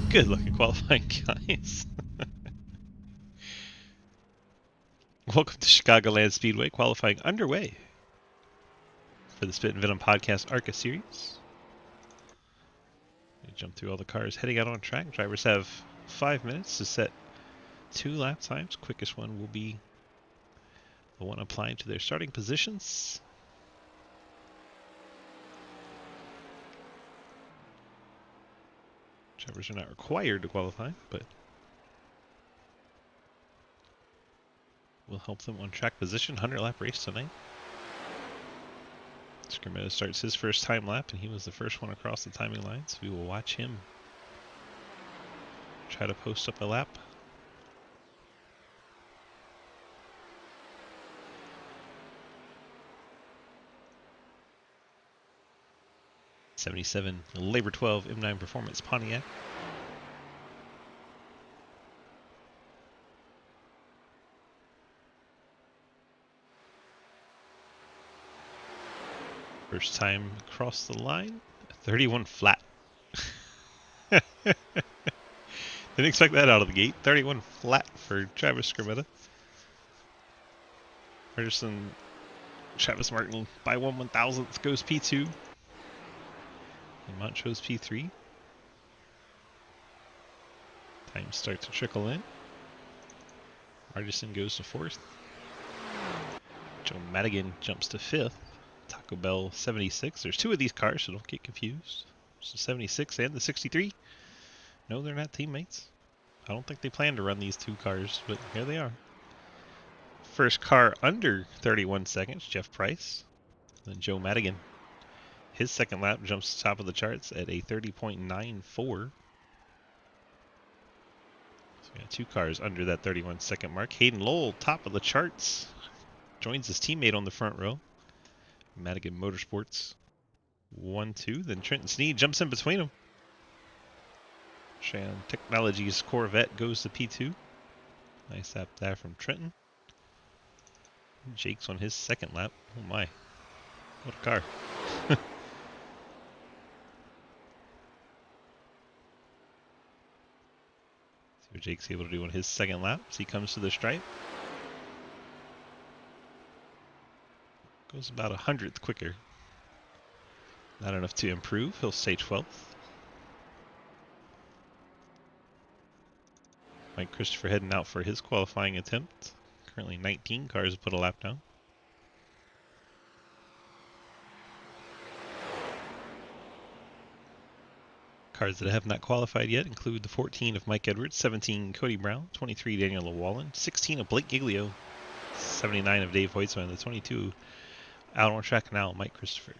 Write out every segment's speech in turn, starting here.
Good luck in qualifying, guys. Welcome to Chicagoland Speedway, qualifying underway for the Spittin Venom Podcast ARCA series. We jump through all the cars heading out on track. Drivers have 5 minutes to set 2 lap times. Quickest one will be the one applying to their starting positions. Drivers are not required to qualify, but will help them on track position. 100 lap race tonight. Scrimmetta starts his first time lap, and he was the first one across the timing line, so we will watch him try to post up a lap. '77 Labor 12 M9 Performance Pontiac. First time across the line, 31 flat. Didn't expect that out of the gate. 31 flat for Travis Scrimmetta. Henderson, Travis Martin by 1/1000th goes P2. And Montrose P3. Time starts to trickle in. Artisan goes to 4th. Joe Madigan jumps to 5th. Taco Bell 76. There's 2 of these cars, so don't get confused. There's the 76 and the 63. No, they're not teammates. I don't think they plan to run these 2 cars, but here they are. First car under 31 seconds, Jeff Price. Then Joe Madigan. His second lap jumps to the top of the charts at a 30.94. So we got 2 cars under that 31 second mark. Hayden Lowell, top of the charts. Joins his teammate on the front row. Madigan Motorsports 1-2. Then Trenton Sneed jumps in between them. Cheyenne Technologies Corvette goes to P2. Nice lap there from Trenton. Jake's on his second lap. Oh my. What a car. See what Jake's able to do on his second lap as he comes to the stripe. Goes about 100th quicker. Not enough to improve. He'll stay 12th. Mike Christopher heading out for his qualifying attempt. Currently 19 cars put a lap down. Cars that have not qualified yet include the 14 of Mike Edwards, 17 Cody Brown, 23 Daniel Llewellyn, 16 of Blake Giglio, 79 of Dave Hoytsman, and the 22 out on track now, Mike Christopher.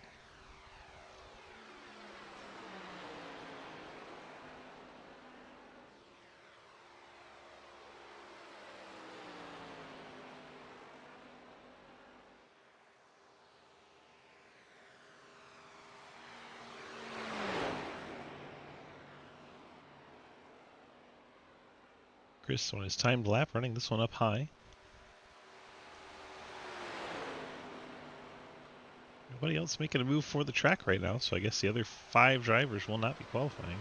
Chris on his timed lap, running this one up high. Nobody else making a move for the track right now, so I guess the other 5 drivers will not be qualifying.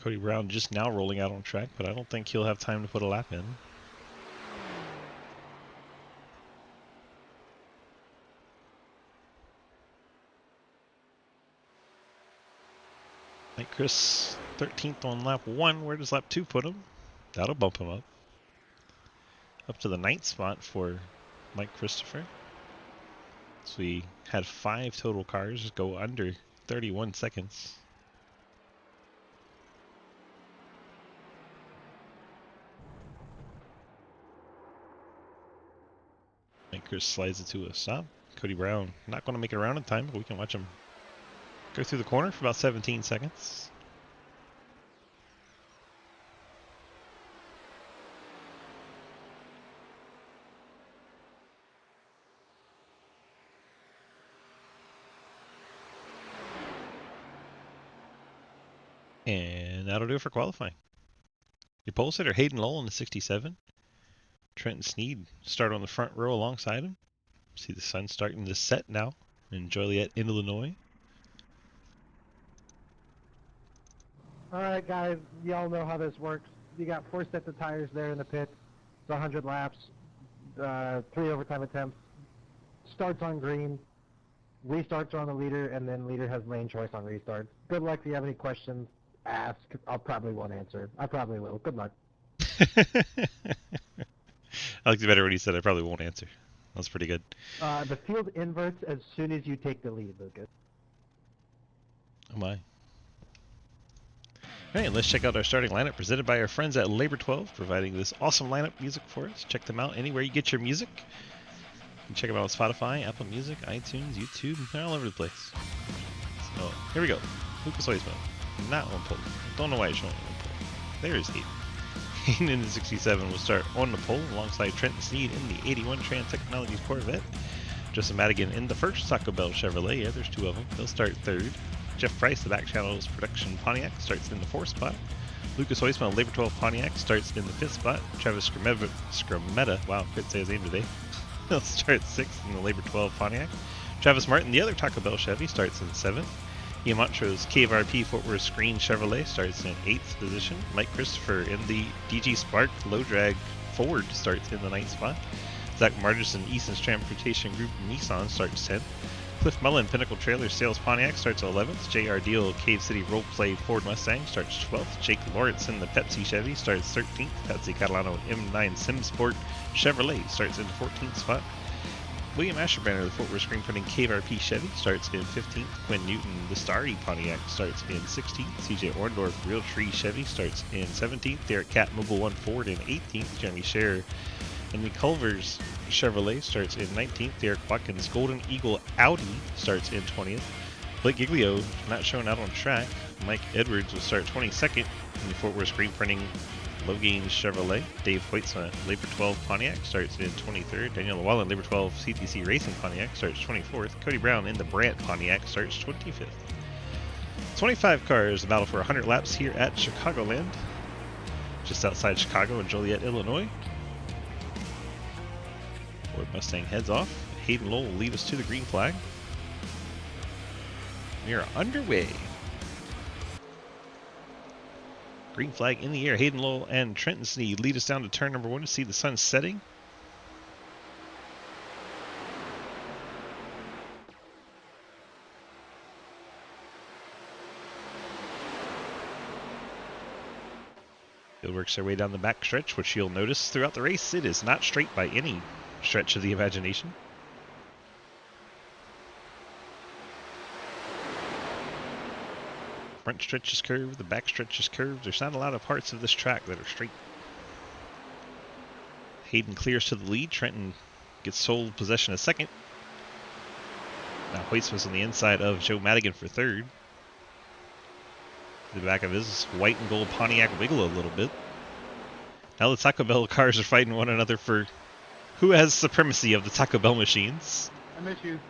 Cody Brown just now rolling out on track, but I don't think he'll have time to put a lap in. Like Chris, 13th on lap 1. Where does lap 2 put him? That'll bump him up. Up to the 9th spot for Mike Christopher. So we had 5 total cars go under 31 seconds. Mike Chris slides it to a stop. Cody Brown not going to make it around in time, but we can watch him go through the corner for about 17 seconds. And that'll do it for qualifying. Your pole sitter, Hayden Lowell in the 67. Trent and Sneed start on the front row alongside him. See the sun starting to set now in Joliet, Illinois. All right, guys, y'all know how this works. You got 4 sets of tires there in the pit. It's 100 laps, 3 overtime attempts. Starts on green, restarts are on the leader, and then leader has lane choice on restarts. Good luck. If you have any questions, ask. I probably won't answer. I probably will. Good luck. I liked it better when he said I probably won't answer. That's pretty good. The field inverts as soon as you take the lead, Lucas. Oh my. Alright, let's check out our starting lineup presented by our friends at Labor 12, providing this awesome lineup music for us. Check them out anywhere you get your music. You can check them out on Spotify, Apple Music, iTunes, YouTube, they're all over the place. So, here we go. Lucas Oismo. Not on pole. Don't know why it's showing on pole. There's Hayden. Hayden in the 67 will start on the pole alongside Trent and Sneed in the 81 Trans Technologies Corvette. Justin Madigan in the first Taco Bell Chevrolet. Yeah, there's 2 of them. They'll start 3rd. Jeff Price, the Back Channels Production Pontiac, starts in the 4th spot. Lucas Oismo, Labor 12 Pontiac, starts in the 5th spot. Travis Scrametta, wow, couldn't say his name today. He'll start 6th in the Labor 12 Pontiac. Travis Martin, the other Taco Bell Chevy, starts in 7th. Ian Montrose, KVRP Fort Worth Screen Chevrolet, starts in 8th position. Mike Christopher in the DG Spark Low Drag Ford starts in the 9th spot. Zach Margerson, Easton's Transportation Group Nissan, starts 10th. Cliff Mullen, Pinnacle Trailer Sales Pontiac, starts 11th. J.R. Deal, Cave City Roleplay Ford Mustang, starts 12th. Jake Lawrence in the Pepsi Chevy, starts 13th. Patsy Catalano M9 Sim Sport Chevrolet, starts in the 14th spot. William Asherbanner, the Fort Worth Screen Printing KVRP Chevy, starts in 15th. Quinn Newton, the Starry Pontiac, starts in 16th. CJ Orndorff, Real Tree Chevy, starts in 17th. Derek Cat, Mobile One Ford in 18th. Jeremy Scherer, Henry Culver's Chevrolet starts in 19th. Derek Watkins, Golden Eagle Audi, starts in 20th. Blake Giglio, not showing out on track. Mike Edwards will start 22nd in the Fort Worth Screen Printing Low Gains Chevrolet. Dave Hoytsma, Labor 12 Pontiac, starts in 23rd. Daniel Llewellyn, Labor 12 CTC Racing Pontiac, starts 24th. Cody Brown in the Brandt Pontiac starts 25th. 25 cars, the battle for 100 laps here at Chicagoland, just outside Chicago in Joliet, Illinois. Ford Mustang heads off. Hayden Lowell will lead us to the green flag. We are underway. Green flag in the air. Hayden Lowell and Trenton Sneed lead us down to turn number 1 to see the sun setting. Field works their way down the back stretch, which you'll notice throughout the race, it is not straight by any stretch of the imagination. Front stretch is curved, the back stretch is curved. There's not a lot of parts of this track that are straight. Hayden clears to the lead. Trenton gets sole possession of 2nd. Now Hoyts was on the inside of Joe Madigan for 3rd. The back of his white and gold Pontiac wiggle a little bit. Now the Taco Bell cars are fighting one another for who has supremacy of the Taco Bell machines. I miss you.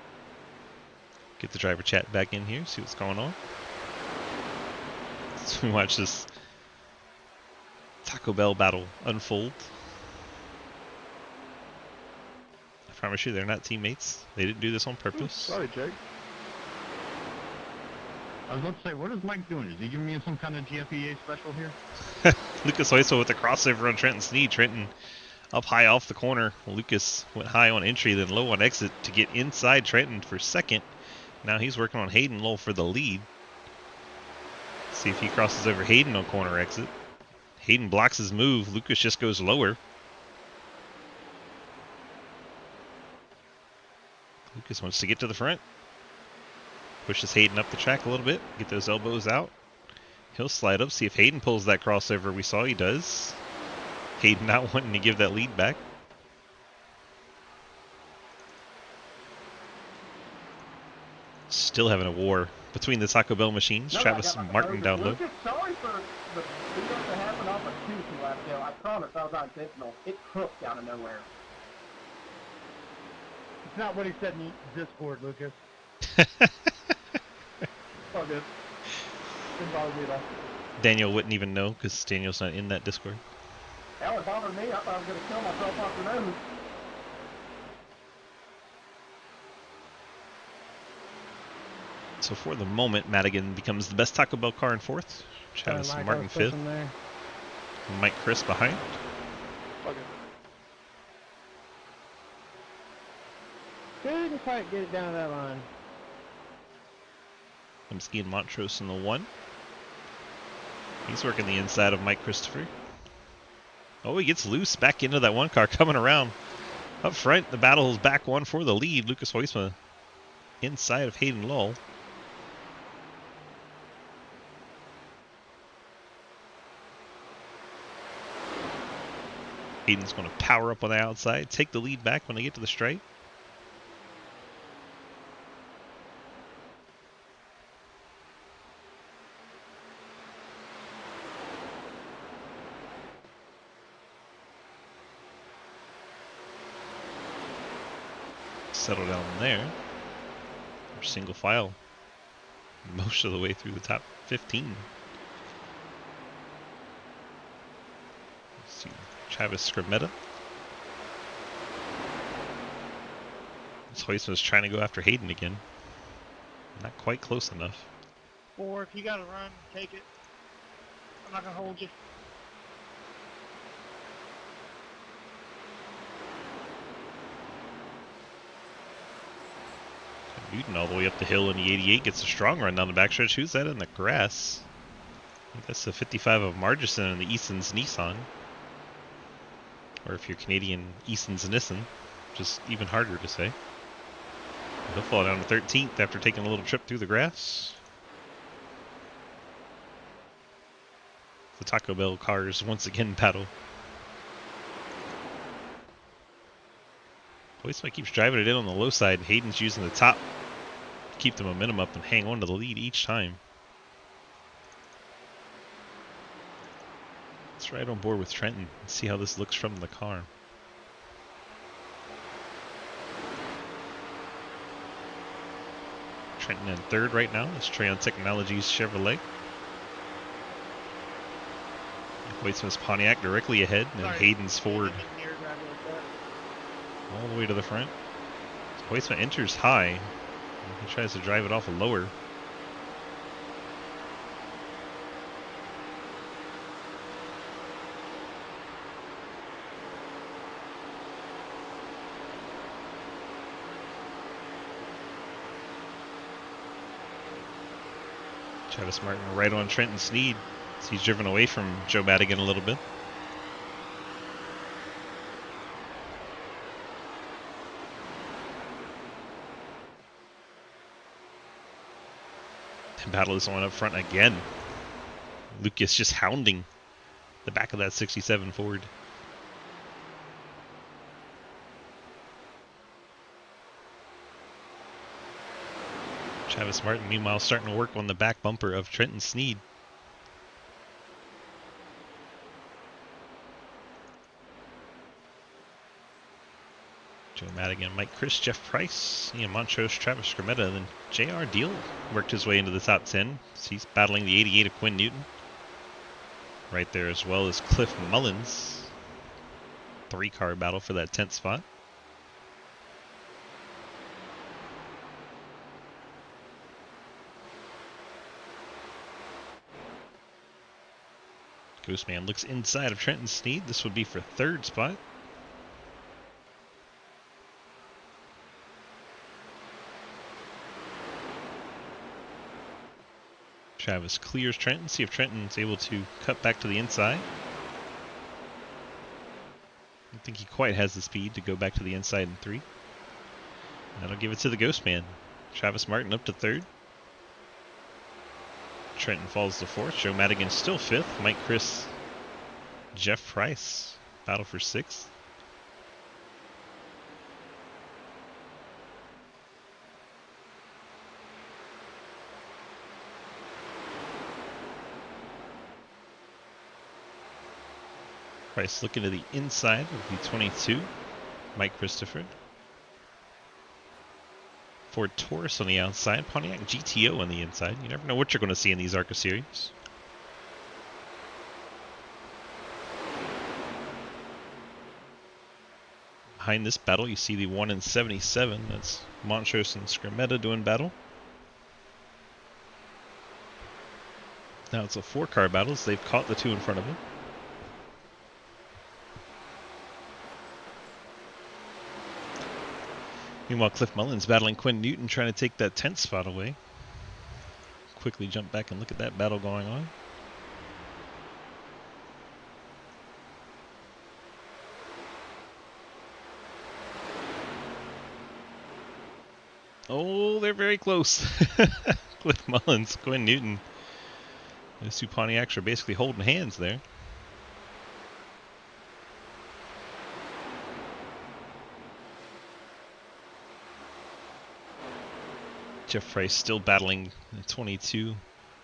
Get the driver chat back in here, see what's going on. So we watch this Taco Bell battle unfold. I promise you, they're not teammates. They didn't do this on purpose. Sorry, Jake. I was about to say, what is Mike doing? Is he giving me some kind of GFEA special here? Lucas Oiso with the crossover on Trenton Sneed. Trenton up high off the corner. Lucas went high on entry, then low on exit to get inside Trenton for 2nd. Now he's working on Hayden Lowell for the lead. See if he crosses over Hayden on corner exit. Hayden blocks his move. Lucas just goes lower. Lucas wants to get to the front. Pushes Hayden up the track a little bit. Get those elbows out. He'll slide up. See if Hayden pulls that crossover we saw. He does. Hayden not wanting to give that lead back. Still having a war between the Taco Bell machines. No, Travis Martin down low. Lucas, sorry for the video that happened off of 2 last day. I promise that was not intentional. It cooked out of nowhere. It's not what he said in Discord, Lucas. All good. Didn't bother me at all. Daniel wouldn't even know because Daniel's not in that Discord. That would bother me. I thought I was going to kill myself off the nose. So for the moment, Madigan becomes the best Taco Bell car in fourth. Travis Martin fifth. Mike Chris behind. Okay. Couldn't quite get it down that line. Lemsky and Montrose in the 1. He's working the inside of Mike Christopher. Oh, he gets loose back into that one car coming around. Up front, the battle is back 1 for the lead. Lucas Huisma inside of Hayden Lull. Hayden's going to power up on the outside, take the lead back when they get to the straight. Settle down there. Or single file most of the way through the top 15. Let's see. Travis Scrimmetta. Hoyson was trying to go after Hayden again. Not quite close enough. Or if you got to run, take it. I'm not going to hold you. Newton all the way up the hill in the 88 gets a strong run down the backstretch. Who's that in the grass? I think that's the 55 of Margison and the Easton's Nissan. Or if you're Canadian, Easton's Nissan. Just even harder to say. He'll fall down to 13th after taking a little trip through the grass. The Taco Bell cars once again battle. Hoisma keeps driving it in on the low side. Hayden's using the top to keep the momentum up and hang on to the lead each time. Let's ride on board with Trenton and see how this looks from the car. Trenton in third right now. It's Treon Technologies Chevrolet. Hoisma's Pontiac directly ahead, and then Hayden's Ford all the way to the front. So Hoisma enters high. He tries to drive it off a lower. Travis Martin right on Trenton Sneed. So he's driven away from Joe Madigan a little bit. The battle is on up front again. Lucas just hounding the back of that 67 Ford. Travis Martin, meanwhile, starting to work on the back bumper of Trenton Sneed. Joe Madigan, Mike Chris, Jeff Price, Ian Montrose, Travis Scrimmetta, and then J.R. Deal worked his way into the top 10. So he's battling the 88 of Quinn Newton. Right there, as well as Cliff Mullins. 3-car battle for that 10th spot. Ghostman looks inside of Trenton Sneed. This would be for 3rd spot. Travis clears Trenton. See if Trenton's able to cut back to the inside. I don't think he quite has the speed to go back to the inside in 3. That'll give it to the Ghostman. Travis Martin up to 3rd. Trenton falls to 4th. Joe Madigan still 5th. Mike Chris, Jeff Price battle for 6th. Price looking to the inside of the 22. Mike Christopher. Ford Taurus on the outside. Pontiac GTO on the inside. You never know what you're going to see in these ARCA series. Behind this battle, you see the 1 in 77. That's Montrose and Scrimmetta doing battle. Now it's a 4-car battle, so they've caught the 2 in front of him. Meanwhile, Cliff Mullins battling Quinn Newton, trying to take that 10th spot away. Quickly jump back and look at that battle going on. Oh, they're very close. Cliff Mullins, Quinn Newton. Those two Pontiacs are basically holding hands there. Jeff Price still battling the 22,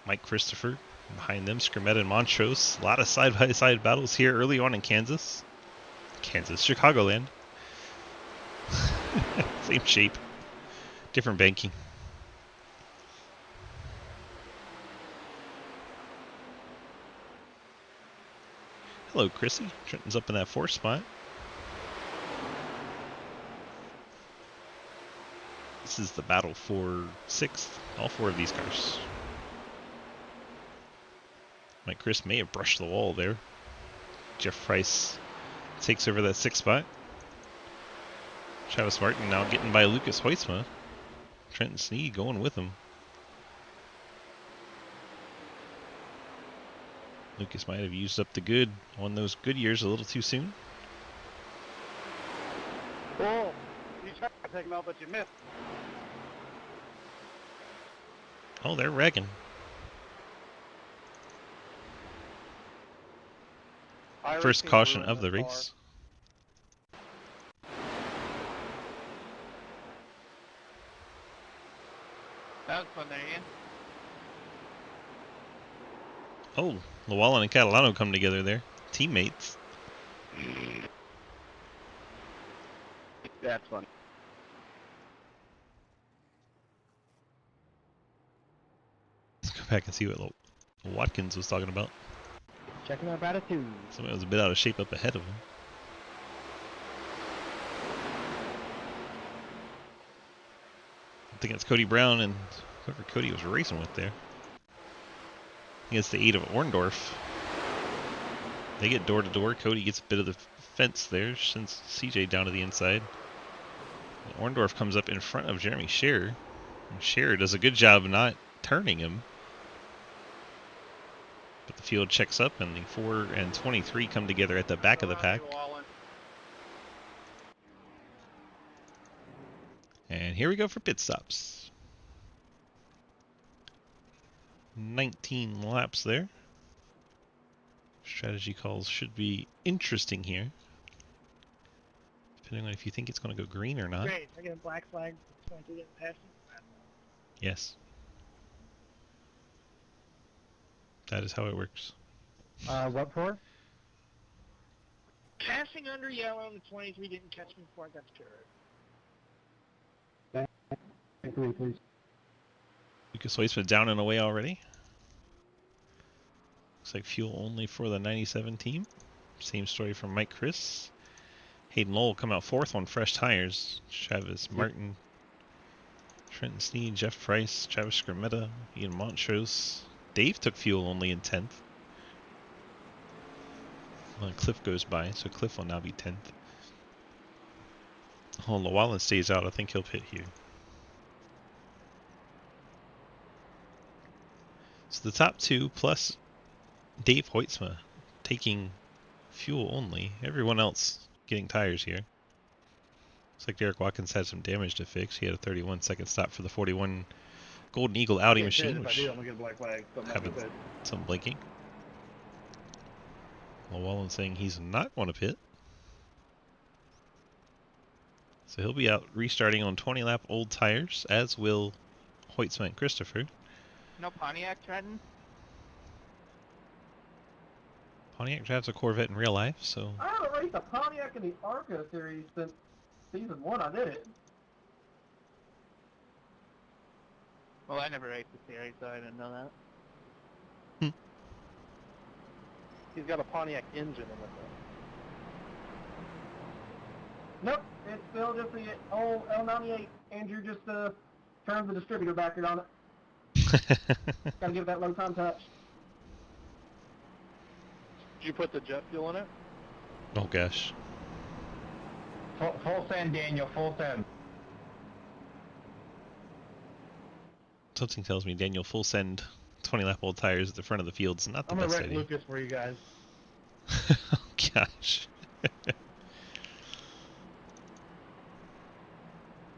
Mike Christopher. Behind them, Scrimmetta and Montrose. A lot of side-by-side battles here early on in Kansas. Chicagoland. Same shape. Different banking. Hello, Chrissy. Trenton's up in that 4th spot. This is the battle for 6th. All 4 of these cars. Mike Chris may have brushed the wall there. Jeff Price takes over that 6th spot. Travis Martin now getting by Lucas Hoytsma. Trenton Sneed going with him. Lucas might have used up the good on those good years a little too soon. Oh, you tried to take him out, but you missed. Oh, they're wrecking. First caution of the race. That was fun there, Ian. Oh, Llewellyn and Catalano come together there. Teammates. That's funny. Let's go back and see what Watkins was talking about. Checking our attitude. Somebody was a bit out of shape up ahead of him. I think it's Cody Brown and whoever Cody was racing with there. I think it's the 8 of Orndorff. They get door to door. Cody gets a bit of the fence there, sends CJ down to the inside. And Orndorff comes up in front of Jeremy Scherer. And Scherer does a good job of not turning him. But the field checks up, and the 4 and 23 come together at the back of the pack. And here we go for pit stops. 19 laps there. Strategy calls should be interesting here. Depending on if you think it's going to go green or not. Great, I get a black flag. 22 getting past me. Yes. That is how it works. What for? Passing under yellow, and the 23 didn't catch me before I got to turn. Thank you, please. Lucas Hoytsma down and away already. Looks like fuel only for the 97 team. Same story from Mike Chris. Hayden Lowell come out 4th on fresh tires. Travis Martin, Trenton Sneed, Jeff Price, Travis Scrimmetta, Ian Montrose. Dave took fuel only in 10th. Well, Cliff goes by, so Cliff will now be 10th. Oh, Llewellyn stays out. I think he'll pit here. So the top 2 plus Dave Hoytsma taking fuel only. Everyone else getting tires here. Looks like Derek Watkins had some damage to fix. He had a 31-second stop for the 41 Golden Eagle Audi machine, which I'm gonna get a black flag. having some blinking. Llewellyn saying he's not going to pit. So he'll be out restarting on 20-lap old tires, as will Hoytsma and Christopher. No Pontiac, Trenton? Pontiac drives a Corvette in real life, so... I haven't raced a Pontiac in the ARCA series since season 1. I did it. Well, I never raced the series, so I didn't know that. He's got a Pontiac engine in it, Nope, it's still just the old L98. Andrew just turned the distributor backer on it. Gotta give that low time touch. Did you put the jet fuel in it? Oh gosh. Full send, Daniel. Full send. Something tells me Daniel full send 20 lap old tires at the front of the field's not the I'm gonna best wreck idea. Lucas for you guys. Oh gosh.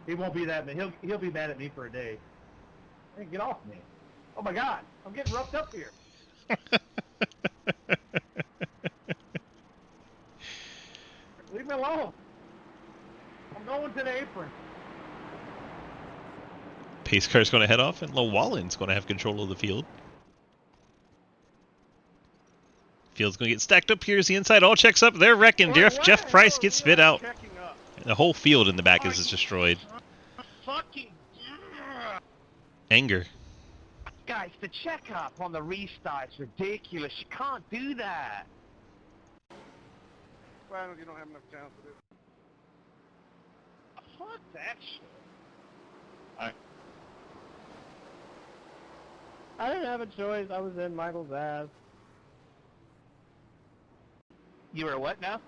He won't be that, but he'll be mad at me for a day. Hey, get off me! Oh my God, I'm getting roughed up here. Leave me alone. I'm going to the apron. Pace car's going to head off, and Llewellyn's going to have control of the field. Field's going to get stacked up here as the inside all checks up. They're wrecking. Jeff Price gets spit out. The whole field in the back is destroyed. Fucking. Anger. Guys, the checkup on the restart's ridiculous. You can't do that. Well, you don't have enough chance to do it. Fuck that shit. I didn't have a choice. I was in Michael's ass. You were what now?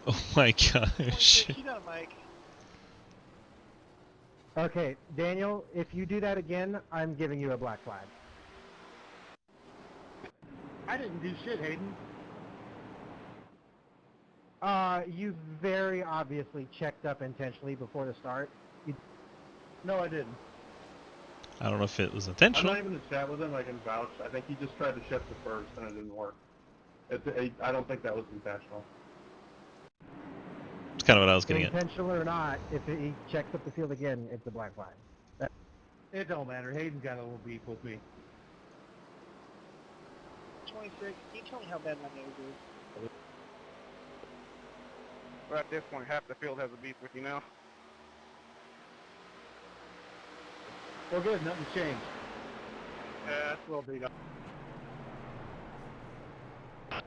Oh my gosh. You got a mic. Okay, Daniel, if you do that again, I'm giving you a black flag. I didn't do shit, Hayden. You very obviously checked up intentionally before the start. No, I didn't. I don't know if it was I'm intentional. not even in chat with him. I can vouch. I think he just tried to shift the first, and it didn't work. I don't think that was intentional. It's kind of what I was getting at. Intentional or not, if he checks up the field again, it's a black flag. It don't matter. Hayden's got a little beef with me. 26. Can you tell me how bad my nose is? Well, at this point, half the field has a beef with you now. Well, good. Nothing's changed. Yeah, that's a little beat up.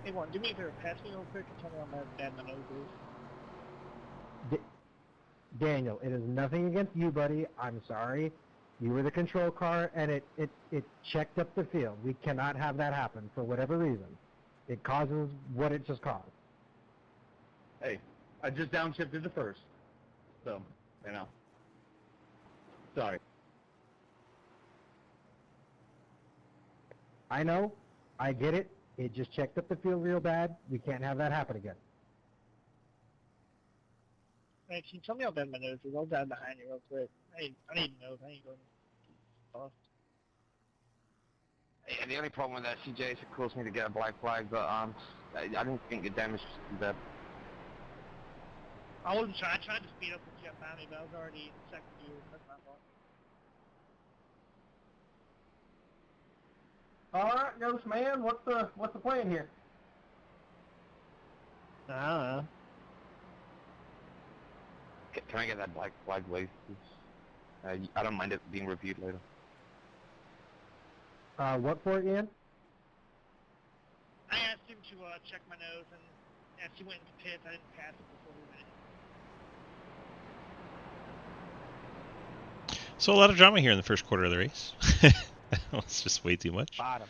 Hey, Warren, do me a favor. Pass me real quick and tell me how bad my nose is. Daniel, it is nothing against you, buddy. I'm sorry. You were the control car, and it checked up the field. We cannot have that happen for whatever reason. It causes what it just caused. Hey, I just downshifted the first. So, you know. Sorry. I know. I get it. It just checked up the field real bad. We can't have that happen again. Hey, can you tell me how bad my nose is? I'll dive behind you real quick. I need to know. I ain't going off. Yeah, the only problem with that, CJ, is it caused me to get a black flag, but I didn't think the damage was too bad. I wasn't trying. I tried to speed up with Jeff behind me, but I was already in second gear. That's my fault. All right, Ghost Man. What's the plan here? I don't know. Can I get that black flag waived, please? I don't mind it being reviewed later. What for, Ian? I asked him to check my nose, and as he went into pits, I didn't pass it before we went. So a lot of drama here in the first quarter of the race. It's just way too much. Bottom.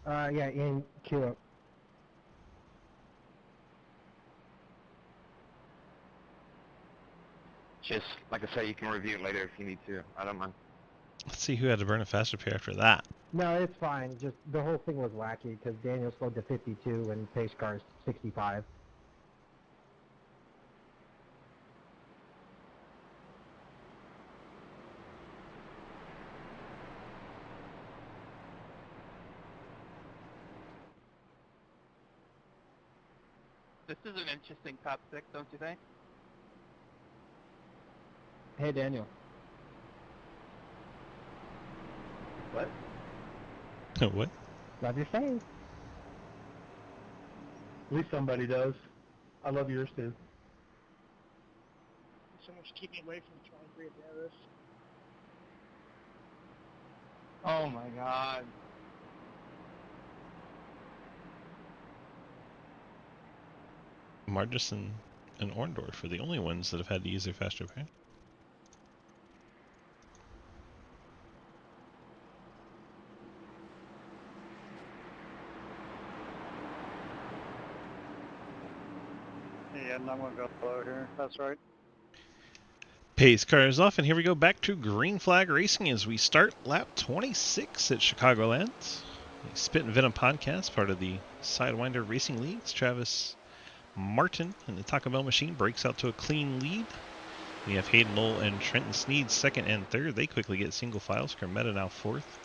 Yeah, Ian, queue up. Just, like I say, you can review it later if you need to. I don't mind. Let's see who had to burn a faster pair after that. No, it's fine. Just the whole thing was wacky because Daniel slowed to 52 and pace car's 65. This is an interesting top 6, don't you think? Hey, Daniel. What? What? Love your face. At least somebody does. I love yours too. Someone should keep me away from the 23 at the end of this. Oh my god. Margis and Orndorff are the only ones that have had to use their fast repair. Yeah, I'm not gonna go slow here. That's right. Pace car is off, and here we go back to green flag racing as we start lap 26 at Chicagoland. The Spittin Venom podcast, part of the Sidewinder Racing Leagues. Travis Martin in the Taco Bell machine breaks out to a clean lead. We have Hayden Lowell and Trenton Sneed second and third. They quickly get single files. Carmetta now fourth.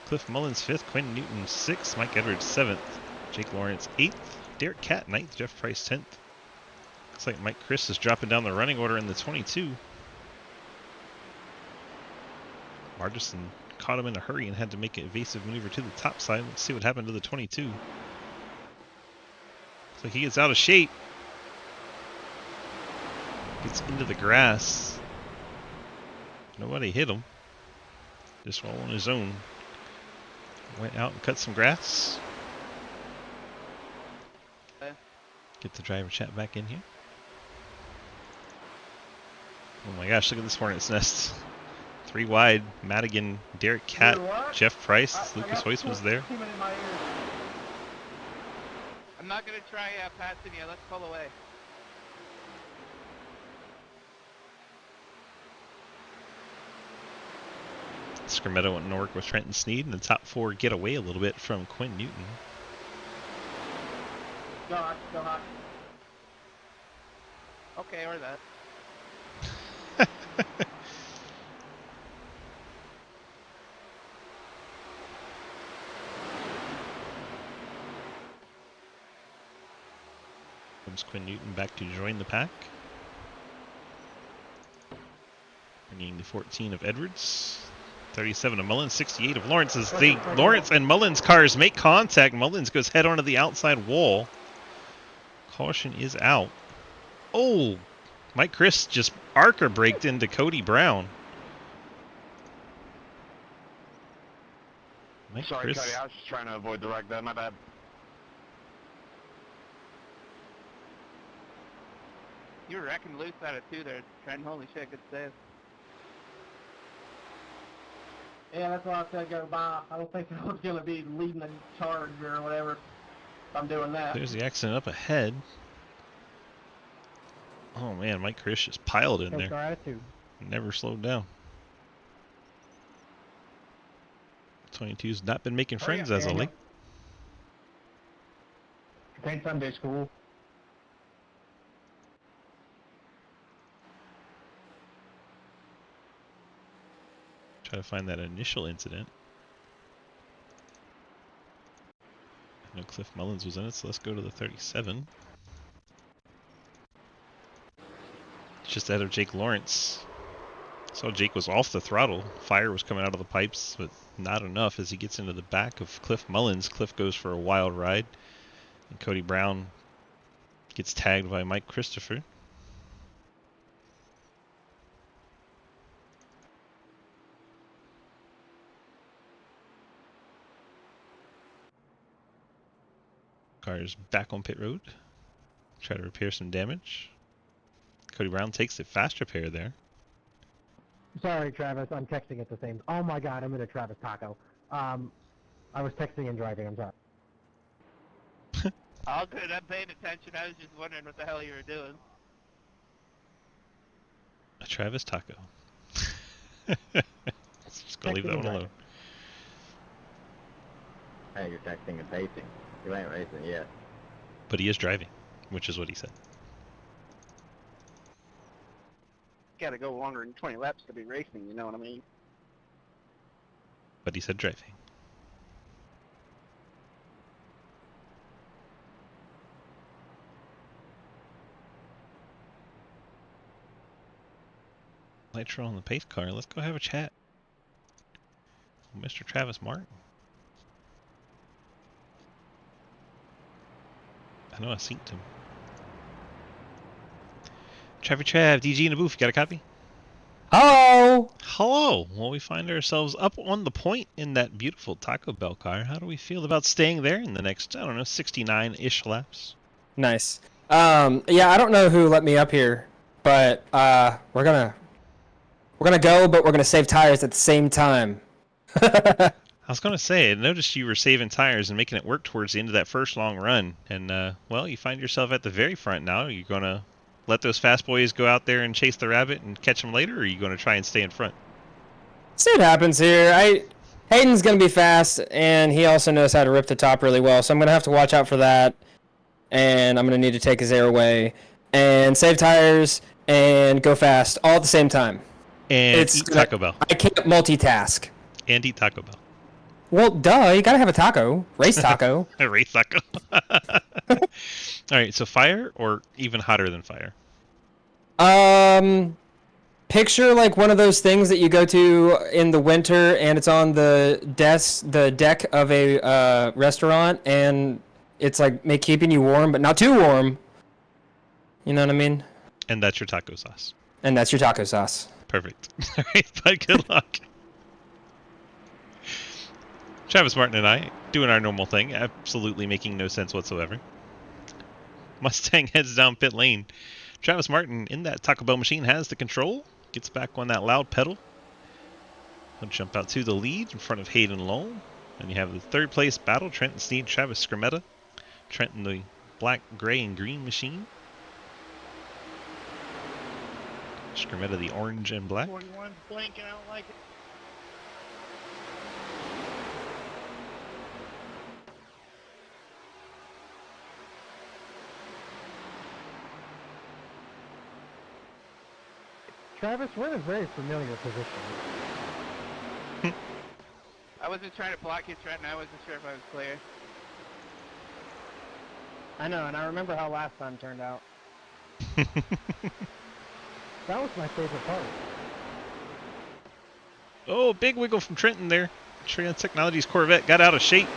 Cliff Mullins fifth. Quinn Newton sixth. Mike Edwards seventh. Jake Lawrence eighth. Derek Catt ninth. Jeff Price 10th. Looks like Mike Chris is dropping down the running order in the 22. Margison caught him in a hurry and had to make an evasive maneuver to the top side. Let's see what happened to the 22. Looks like he gets out of shape. Gets into the grass. Nobody hit him. Just all on his own. Went out and cut some grass. Get the driver chat back in here. Oh my gosh, look at this hornet's nest. 3 wide, Madigan, Derek Catt, Jeff Price, Lucas Hoyce was there. I'm not going to try passing you. Let's pull away. Scrimetto went to work with Trenton Sneed, and the top 4 get away a little bit from Quinn Newton. Go hot. Okay, or that. Comes Quinn Newton back to join the pack. Bringing the 14 of Edwards. 37 of Mullins, 68 of Lawrence. As the Lawrence and Mullins cars make contact, Mullins goes head onto the outside wall. Caution is out. Oh, Mike Chris just ARCA braked into Cody Brown. Sorry, Chris. Cody. I was just trying to avoid the wreck there. My bad. You were wrecking loose out of 2 there, Trent. Holy shit, good save. Yeah, that's why I said go by. I don't think I was going to be leading the charge or whatever if I'm doing that. There's the accident up ahead. Oh man, Mike Chris just piled in Coach there. our attitude. Never slowed down. 22's not been making friends as of late. Ain't Sunday school. Try to find that initial incident. I know Cliff Mullins was in it, so let's go to the 37. Just ahead of Jake Lawrence. Saw Jake was off the throttle. Fire was coming out of the pipes, but not enough as he gets into the back of Cliff Mullins. Cliff goes for a wild ride. And Cody Brown gets tagged by Mike Christopher. Car's back on pit road. Try to repair some damage. Cody Brown takes the fast repair there. Sorry, Travis. I'm texting at the same. Oh my God, I'm in a Travis taco. I was texting and driving. I'm sorry. All good. I'm paying attention. I was just wondering what the hell you were doing. A Travis taco. Just gonna leave that one alone. Hey, you're texting and pacing. You ain't racing yet. But he is driving, which is what he said. Gotta go longer than 20 laps to be racing, you know what I mean? But he said driving. Nitro on the pace car. Let's go have a chat. Mr. Travis Martin. I know I synced him. Trav, DG in the booth. You got a copy? Hello! Hello! Well, we find ourselves up on the point in that beautiful Taco Bell car. How do we feel about staying there in the next, I don't know, 69-ish laps? Nice. Yeah, I don't know who let me up here, but we're gonna go, but we're gonna save tires at the same time. I was going to say, I noticed you were saving tires and making it work towards the end of that first long run. And, well, you find yourself at the very front now. Are you going to let those fast boys go out there and chase the rabbit and catch them later, or are you going to try and stay in front? See what happens here. Hayden's gonna be fast, and he also knows how to rip the top really well, so I'm gonna have to watch out for that. And I'm gonna need to take his air away, and save tires, and go fast all at the same time. And eat Taco Bell. I can't multitask. And eat Taco Bell. Well, duh, you gotta have a taco. Race taco. A race taco. Alright, so fire or even hotter than fire? Picture like one of those things that you go to in the winter and it's on the deck of a restaurant, and it's like keeping you warm, but not too warm. You know what I mean? And that's your taco sauce. And that's your taco sauce. Perfect. Alright, bud, good luck. Travis Martin and I doing our normal thing, absolutely making no sense whatsoever. Mustang heads down pit lane. Travis Martin in that Taco Bell machine has the control, gets back on that loud pedal. He'll jump out to the lead in front of Hayden Lowell. And you have the third place battle, Trenton Sneed, Travis Scrimmetta. Trenton the black, gray, and green machine. Scrimmetta the orange and black. 41 blinking, I don't like it. Travis, we're in a very familiar position. I wasn't trying to block you, Trent, and I wasn't sure if I was clear. I know, and I remember how last time turned out. That was my favorite part. Oh, big wiggle from Trenton there. Trans Technologies Corvette got out of shape.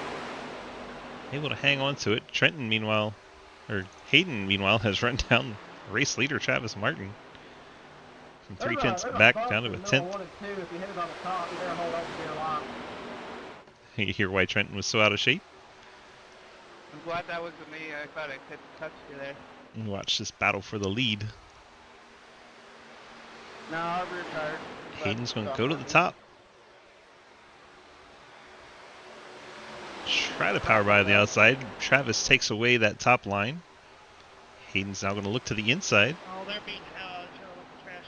Able to hang on to it. Trenton, meanwhile, or Hayden, meanwhile, has run down race leader Travis Martin. From 3/10 back down to a 10th. You hear why Trenton was so out of shape? I'm glad that wasn't me. I thought I could touch you there. And watch this battle for the lead. No, I've retired. Hayden's going to go to the top. Try to power by on the outside. Travis takes away that top line. Hayden's now going to look to the inside. Oh, they're beating the hell out of each other with the trash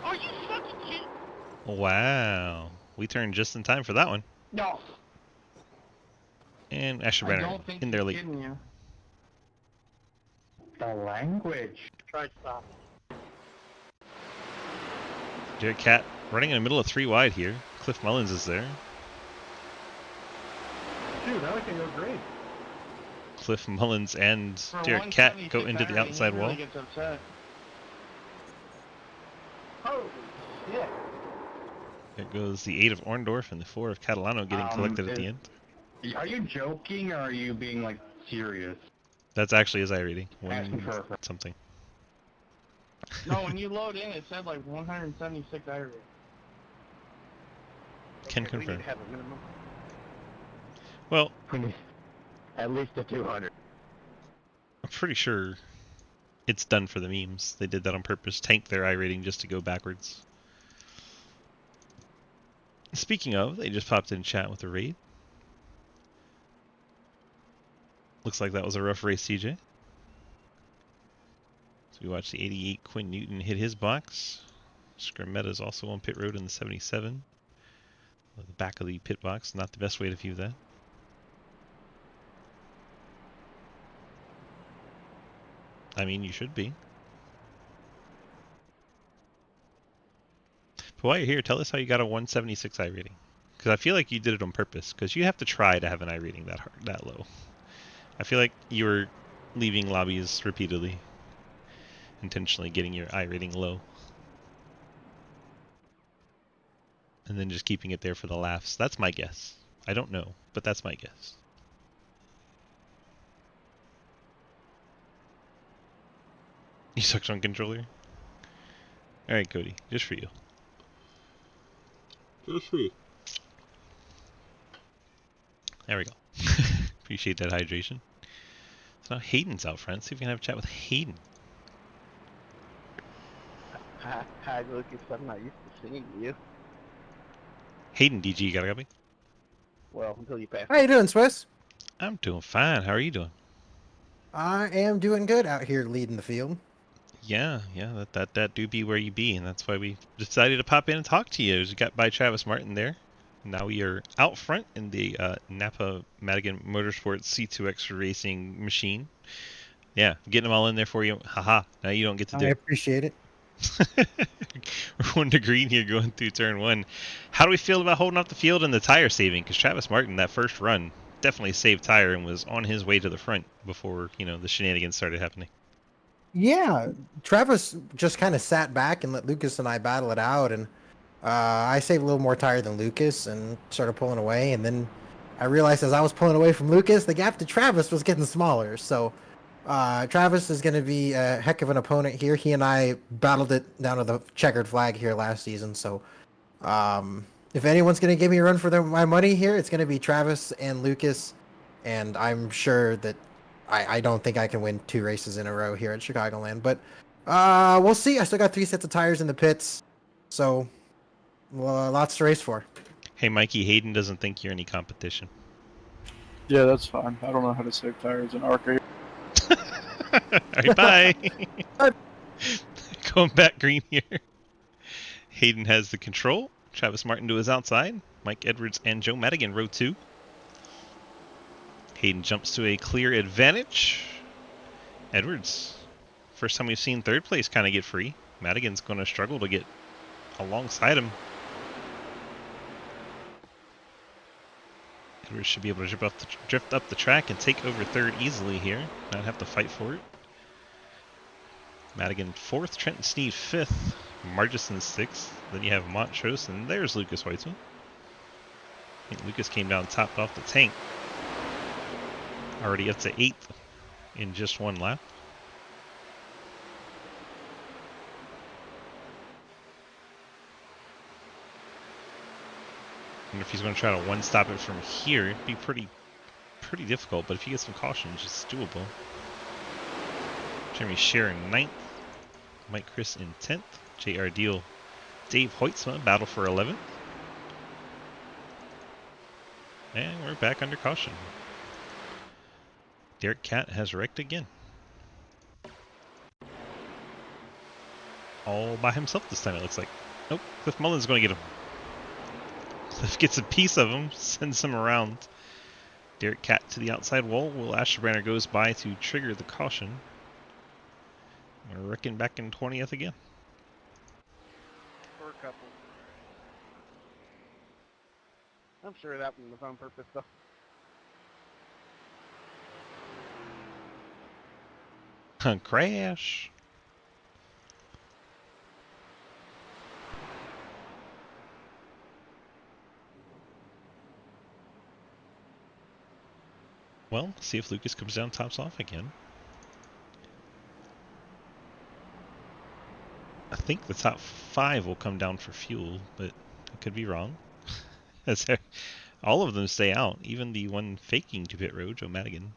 can. Oh, you fucking kid! Wow. We turned just in time for that one. No. And Asher Brenner in there late. You. The language. Try to stop. Derek Cat running in the middle of 3 wide here. Cliff Mullins is there. Shoot, now I can go great. Cliff Mullins and Derek Cat go into the outside wall. Holy shit. There goes the 8 of Orndorff and the 4 of Catalano getting collected at the end. Are you joking or are you being like serious? That's actually his iRating. Asking for Something. No, when you load in, it said like 176 IRA. Can confirm. We need to have a minimum. Well, at least a 200. I'm pretty sure it's done for the memes. They did that on purpose. Tanked their iRating just to go backwards. Speaking of, they just popped in chat with a raid. Looks like that was a rough race, CJ. So we watched the 88 Quinn Newton hit his box. Scrimmetta is also on pit road in the 77. The back of the pit box, not the best way to view that. I mean, you should be. But while you're here, tell us how you got a 176 iRating. Because I feel like you did it on purpose. Because you have to try to have an iRating that low. I feel like you were leaving lobbies repeatedly, intentionally getting your iRating low. And then just keeping it there for the laughs. That's my guess. I don't know, but that's my guess. You sucked on controller? Alright, Cody. Just for you. Just for you. There we go. Appreciate that hydration. So now Hayden's out front. See if we can have a chat with Hayden. Hi, Lucas. I'm not used to seeing you. Hayden, DG, you got me? Well, until you pass. How you doing, Swiss? I'm doing fine. How are you doing? I am doing good out here leading the field. Yeah, that do be where you be, and that's why we decided to pop in and talk to you. As you got by Travis Martin there. Now we are out front in the Napa Madigan Motorsports C2X racing machine. Yeah, getting them all in there for you. Haha, now you don't get to do I it. appreciate it. We're 1 to green here going through turn 1. How do we feel about holding up the field and the tire saving? Because Travis Martin, that first run, definitely saved tire and was on his way to the front before, the shenanigans started happening. Yeah, Travis just kind of sat back and let Lucas and I battle it out, and I saved a little more tire than Lucas and started pulling away, and then I realized as I was pulling away from Lucas, the gap to Travis was getting smaller. So Travis is going to be a heck of an opponent here. He and I battled it down to the checkered flag here last season. So if anyone's going to give me a run for my money here, it's going to be Travis and Lucas, and I'm sure that I don't think I can win 2 races in a row here at Chicagoland, but we'll see. I still got 3 sets of tires in the pits, so lots to race for. Hey, Mikey, Hayden doesn't think you're any competition. Yeah, that's fine. I don't know how to save tires in ARCA. Alright, bye. Going back green here. Hayden has the control. Travis Martin to his outside. Mike Edwards and Joe Madigan, row 2. Hayden jumps to a clear advantage. Edwards, first time we've seen third place kind of get free. Madigan's going to struggle to get alongside him. Edwards should be able to drift up the track and take over third easily here. Not have to fight for it. Madigan 4th, Trenton Sneed 5th, Margison 6th. Then you have Montrose, and there's Lucas Weitzman. I think Lucas came down topped off the tank. Already up to 8th in just 1 lap. And if he's going to try to one-stop it from here, it'd be pretty difficult. But if you get some cautions, it's doable. Jeremy Scherer in 9th. Mike Chris in 10th. J.R. Deal, Dave Hoytsma battle for 11th. And we're back under caution. Derek Cat has wrecked again. All by himself this time, it looks like. Nope, Cliff Mullen's going to get him. Cliff gets a piece of him, sends him around. Derek Cat to the outside wall. Will Asherbrander goes by to trigger the caution. We're wrecking back in 20th again. For a couple. I'm sure that one was on purpose, though. Crash. Well, see if Lucas comes down tops off again. I think the top 5 will come down for fuel, but I could be wrong. All of them stay out, even the one faking to pit road, Joe Madigan.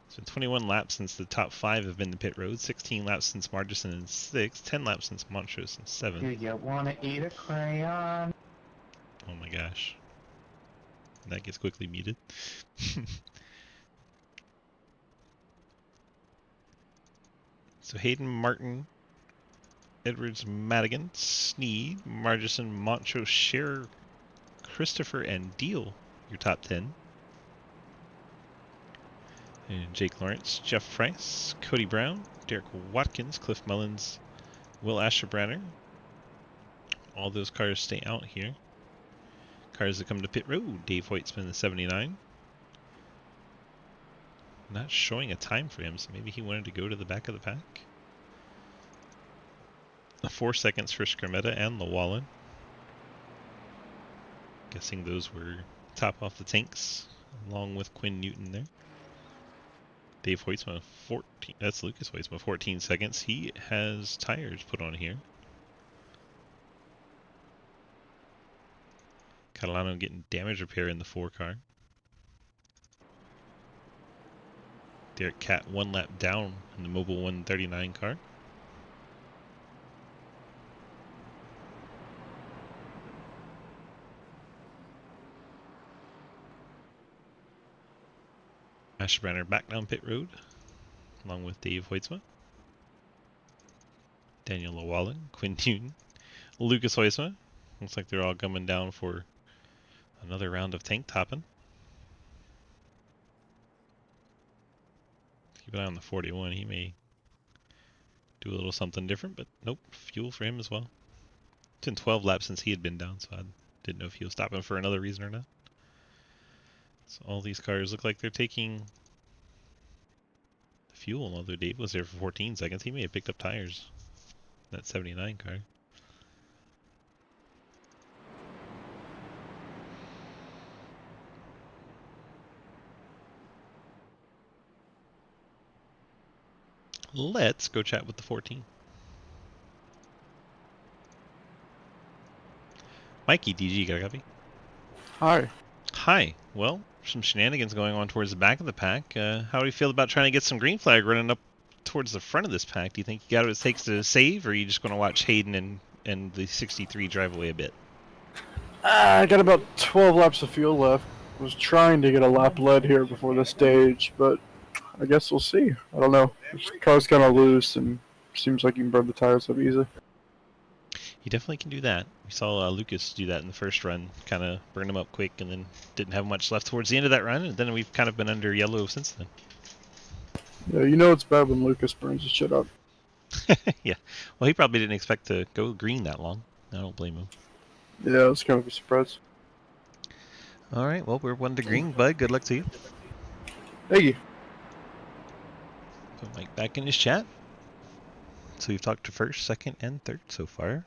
It's been 21 laps since the top 5 have been the pit road, 16 laps since Margison in 6th, 10 laps since Montrose in 7th. Do you want to eat a crayon? Oh my gosh. That gets quickly muted. So Hayden, Martin, Edwards, Madigan, Sneed, Margison, Montrose, Scherer, Christopher, and Deal, your top 10. And Jake Lawrence, Jeff Price, Cody Brown, Derek Watkins, Cliff Mullins, Will Asherbrander. All those cars stay out here. Cars that come to pit road, Dave Hoytsman, the 79. Not showing a time for him, so maybe he wanted to go to the back of the pack. 4 seconds for Skrmeta and Llewellyn. Guessing those were top off the tanks, along with Quinn Newton there. Dave Hoytsma, 14. That's Lucas Hoytsma, 14 seconds. He has tires put on here. Catalano getting damage repair in the 4 car. Derek Cat 1 lap down in the Mobile 139 car. Ashbrenner back down pit road, along with Dave Hoytsma, Daniel Llewellyn, Quinn Newton, Lucas Hoytsma. Looks like they're all coming down for another round of tank topping. Keep an eye on the 41. He may do a little something different, but nope, fuel for him as well. It's been 12 laps since he had been down, so I didn't know if he was stopping for another reason or not. So all these cars look like they're taking fuel, although Dave was there for 14 seconds. He may have picked up tires. That 79 car. Let's go chat with the 14. Mikey, DG, got a copy? Hi. Hi. Well, some shenanigans going on towards the back of the pack. How do you feel about trying to get some green flag running up towards the front of this pack? Do you think you got what it takes to save, or are you just going to watch Hayden and the 63 drive away a bit? I got about 12 laps of fuel left. Was trying to get a lap lead here before the stage, but I guess we'll see. I don't know. This car's kind of loose and seems like you can burn the tires up easy. You definitely can do that. We saw Lucas do that in the first run, kind of burn him up quick, and then didn't have much left towards the end of that run, and then we've kind of been under yellow since then. Yeah, you know it's bad when Lucas burns his shit up. Yeah. Well, he probably didn't expect to go green that long. I don't blame him. Yeah, it's kind of a surprise. All right. Well, we're 1 to green, bud. Good luck to you. Thank you. Put Mike back in his chat. So we've talked to first, second, and third so far.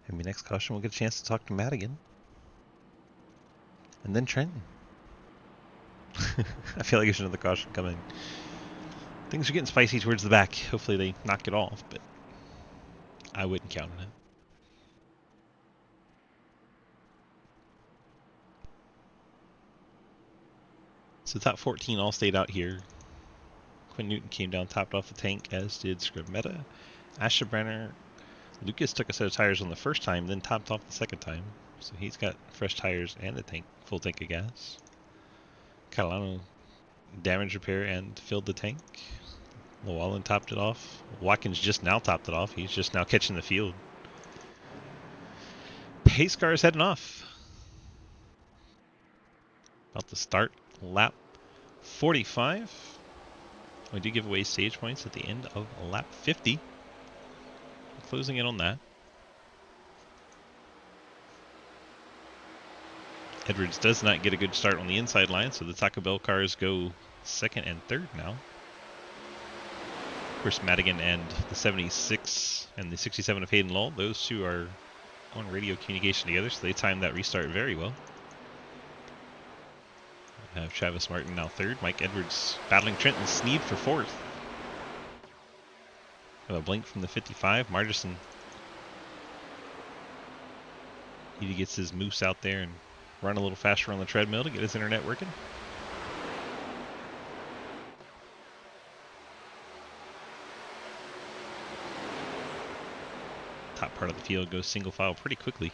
Maybe next caution we'll get a chance to talk to Madigan. And then Trenton. I feel like there's another caution coming. Things are getting spicy towards the back. Hopefully they knock it off, but I wouldn't count on it. So top 14 all stayed out here. Quinn Newton came down, topped off the tank, as did Scrub Meta. Asherbrenner. Lucas took a set of tires on the first time, then topped off the second time. So he's got fresh tires and the tank, full tank of gas. Catalano damage repair and filled the tank. Llewellyn topped it off. Watkins just now topped it off. He's just now catching the field. Pace car is heading off. About to start lap 45. We do give away stage points at the end of lap 50. Closing in on that. Edwards does not get a good start on the inside line, so the Taco Bell cars go second and third now. Of course, Madigan and the 76 and the 67 of Hayden Lull, those two are on radio communication together, so they timed that restart very well. We have Travis Martin now third, Mike Edwards battling Trenton Sneed for fourth. Have a blink from the 55, Margerson. He gets his moose out there and run a little faster on the treadmill to get his internet working. Top part of the field goes single file pretty quickly.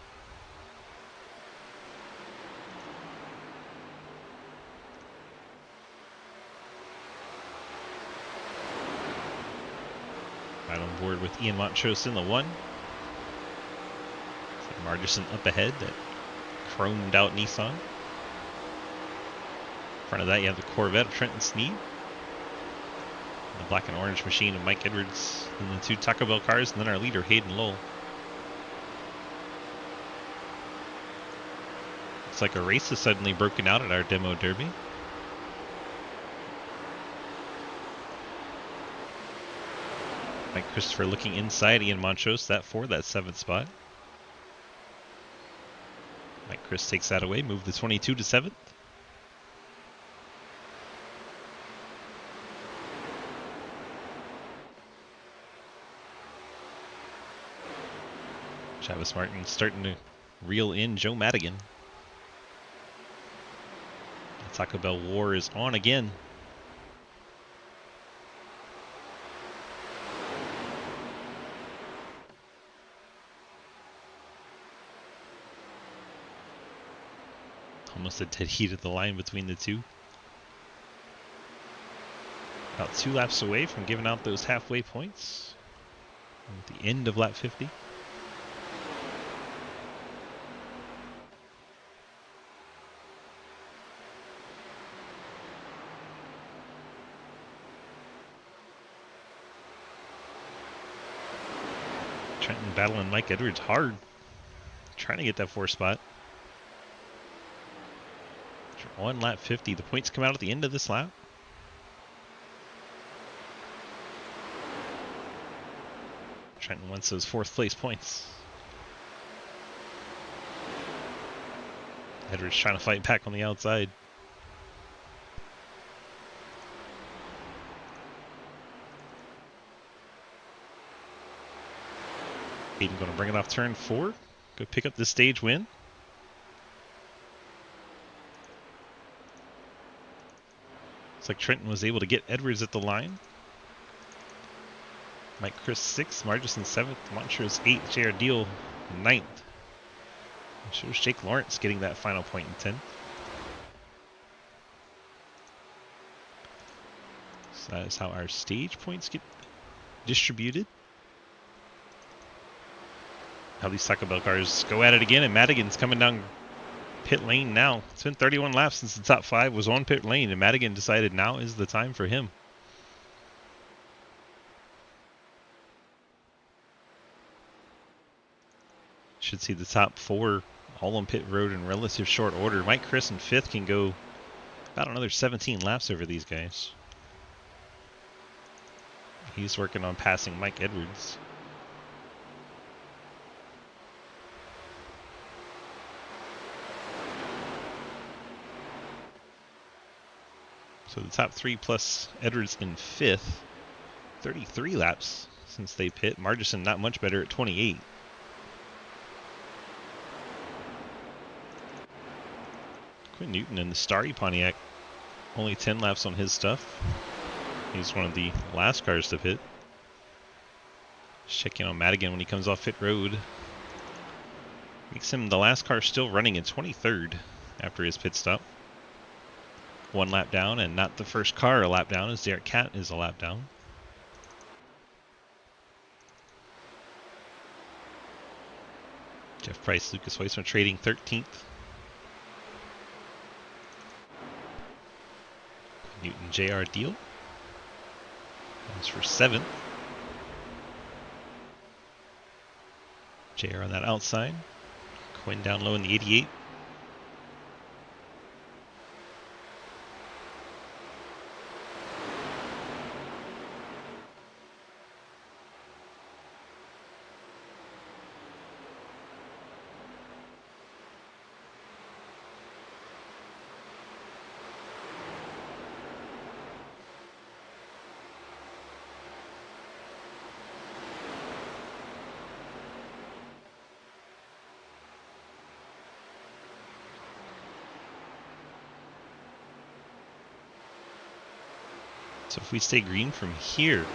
Right on board with Ian Montrose in the one. Margerson up ahead, that chromed out Nissan. In front of that, you have the Corvette of Trenton Sneed. The black and orange machine of Mike Edwards, and the two Taco Bell cars, and then our leader, Hayden Lull. Looks like a race has suddenly broken out at our demo derby. Mike Christopher looking inside Ian Montrose, that 7th spot. Mike Chris takes that away, move the 22 to 7th. Travis Martin starting to reel in Joe Madigan. The Taco Bell war is on again. Almost a dead heat at the line between the two. About 2 laps away from giving out those halfway points at the end of lap 50. Trenton battling Mike Edwards hard, trying to get that 4th spot. On lap 50, the points come out at the end of this lap. Trenton wants those 4th place points. Edwards trying to fight back on the outside. Hayden going to bring it off turn 4. Go pick up the stage win. Looks like Trenton was able to get Edwards at the line. Mike Chris 6th, Margison 7th, Montrose 8th, J.R. Deal 9th. It shows Jake Lawrence getting that final point in 10th. So that is how our stage points get distributed. How these Taco Bell cars go at it again, and Madigan's coming down pit lane now. It's been 31 laps since the top 5 was on pit lane, and Madigan decided now is the time for him. Should see the top 4 all on pit road in relative short order. Mike Chris in 5th can go about another 17 laps over these guys. He's working on passing Mike Edwards. So the top 3 plus Edwards in 5th. 33 laps since they pit. Margison not much better at 28. Quinn Newton in the Starry Pontiac. Only 10 laps on his stuff. He's one of the last cars to pit. Just checking on Madigan when he comes off pit road. Makes him the last car still running in 23rd after his pit stop. 1 lap down, and not the first car a lap down, as Derek Catt is a lap down. Jeff Price, Lucas Weissman trading 13th. Newton J.R. Deal. That's for 7th. JR on that outside. Quinn down low in the 88. So if we stay green from here,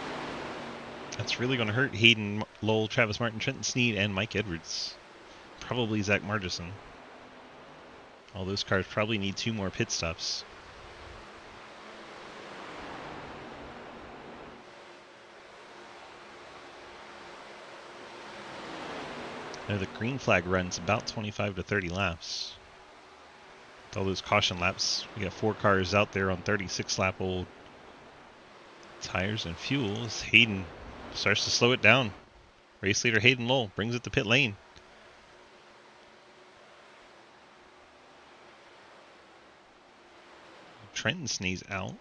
that's really going to hurt Hayden, Lowell, Travis Martin, Trenton Sneed, and Mike Edwards. Probably Zach Margison. All those cars probably need 2 more pit stops. Now the green flag runs about 25 to 30 laps. With all those caution laps, we got 4 cars out there on 36 lap old tires and fuels. Hayden starts to slow it down. Race leader Hayden Lowell brings it to pit lane. Trenton Sneeze out.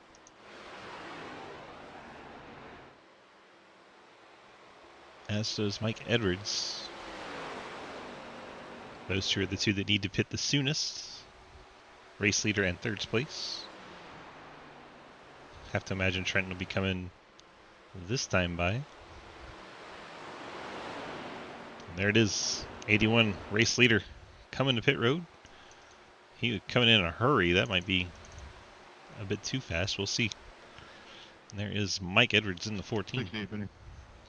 As does Mike Edwards. Those 2 are the 2 that need to pit the soonest. Race leader and 3rd place. Have to imagine Trenton will be coming this time by. And there it is. 81 race leader coming to pit road. He was coming in a hurry. That might be a bit too fast. We'll see. And there is Mike Edwards in the 14.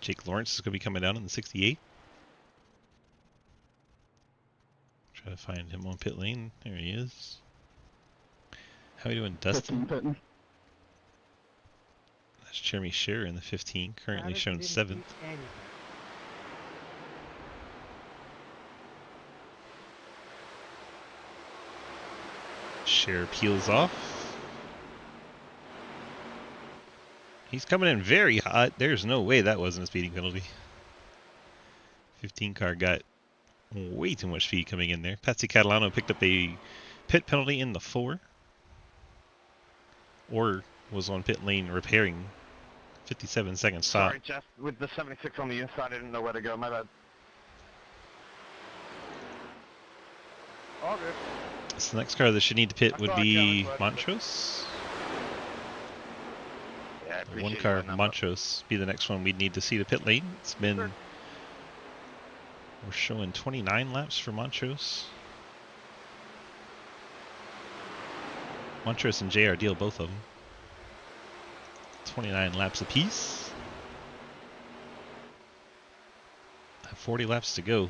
Jake Lawrence is going to be coming down in the 68. Try to find him on pit lane. There he is. How are we doing, Dustin? Pitting. That's Jeremy Shearer in the 15, currently Travis shown didn't 7th. eat anything. Shearer peels off. He's coming in very hot. There's no way that wasn't a speeding penalty. 15 car got way too much speed coming in there. Patsy Catalano picked up a pit penalty in the 4. Or was on pit lane repairing. 57-second stop. Sorry, Jeff. With the 76 on the inside, I didn't know where to go. My bad. All good. So the next car that should need to pit I would saw it be coming, but- Montrose. Yeah, I appreciate One you car, letting that Montrose, be the next one we'd need to see to pit lane. It's been... Sure. We're showing 29 laps for Montrose. Montrose and JR deal, both of them. 29 laps apiece. 40 laps to go.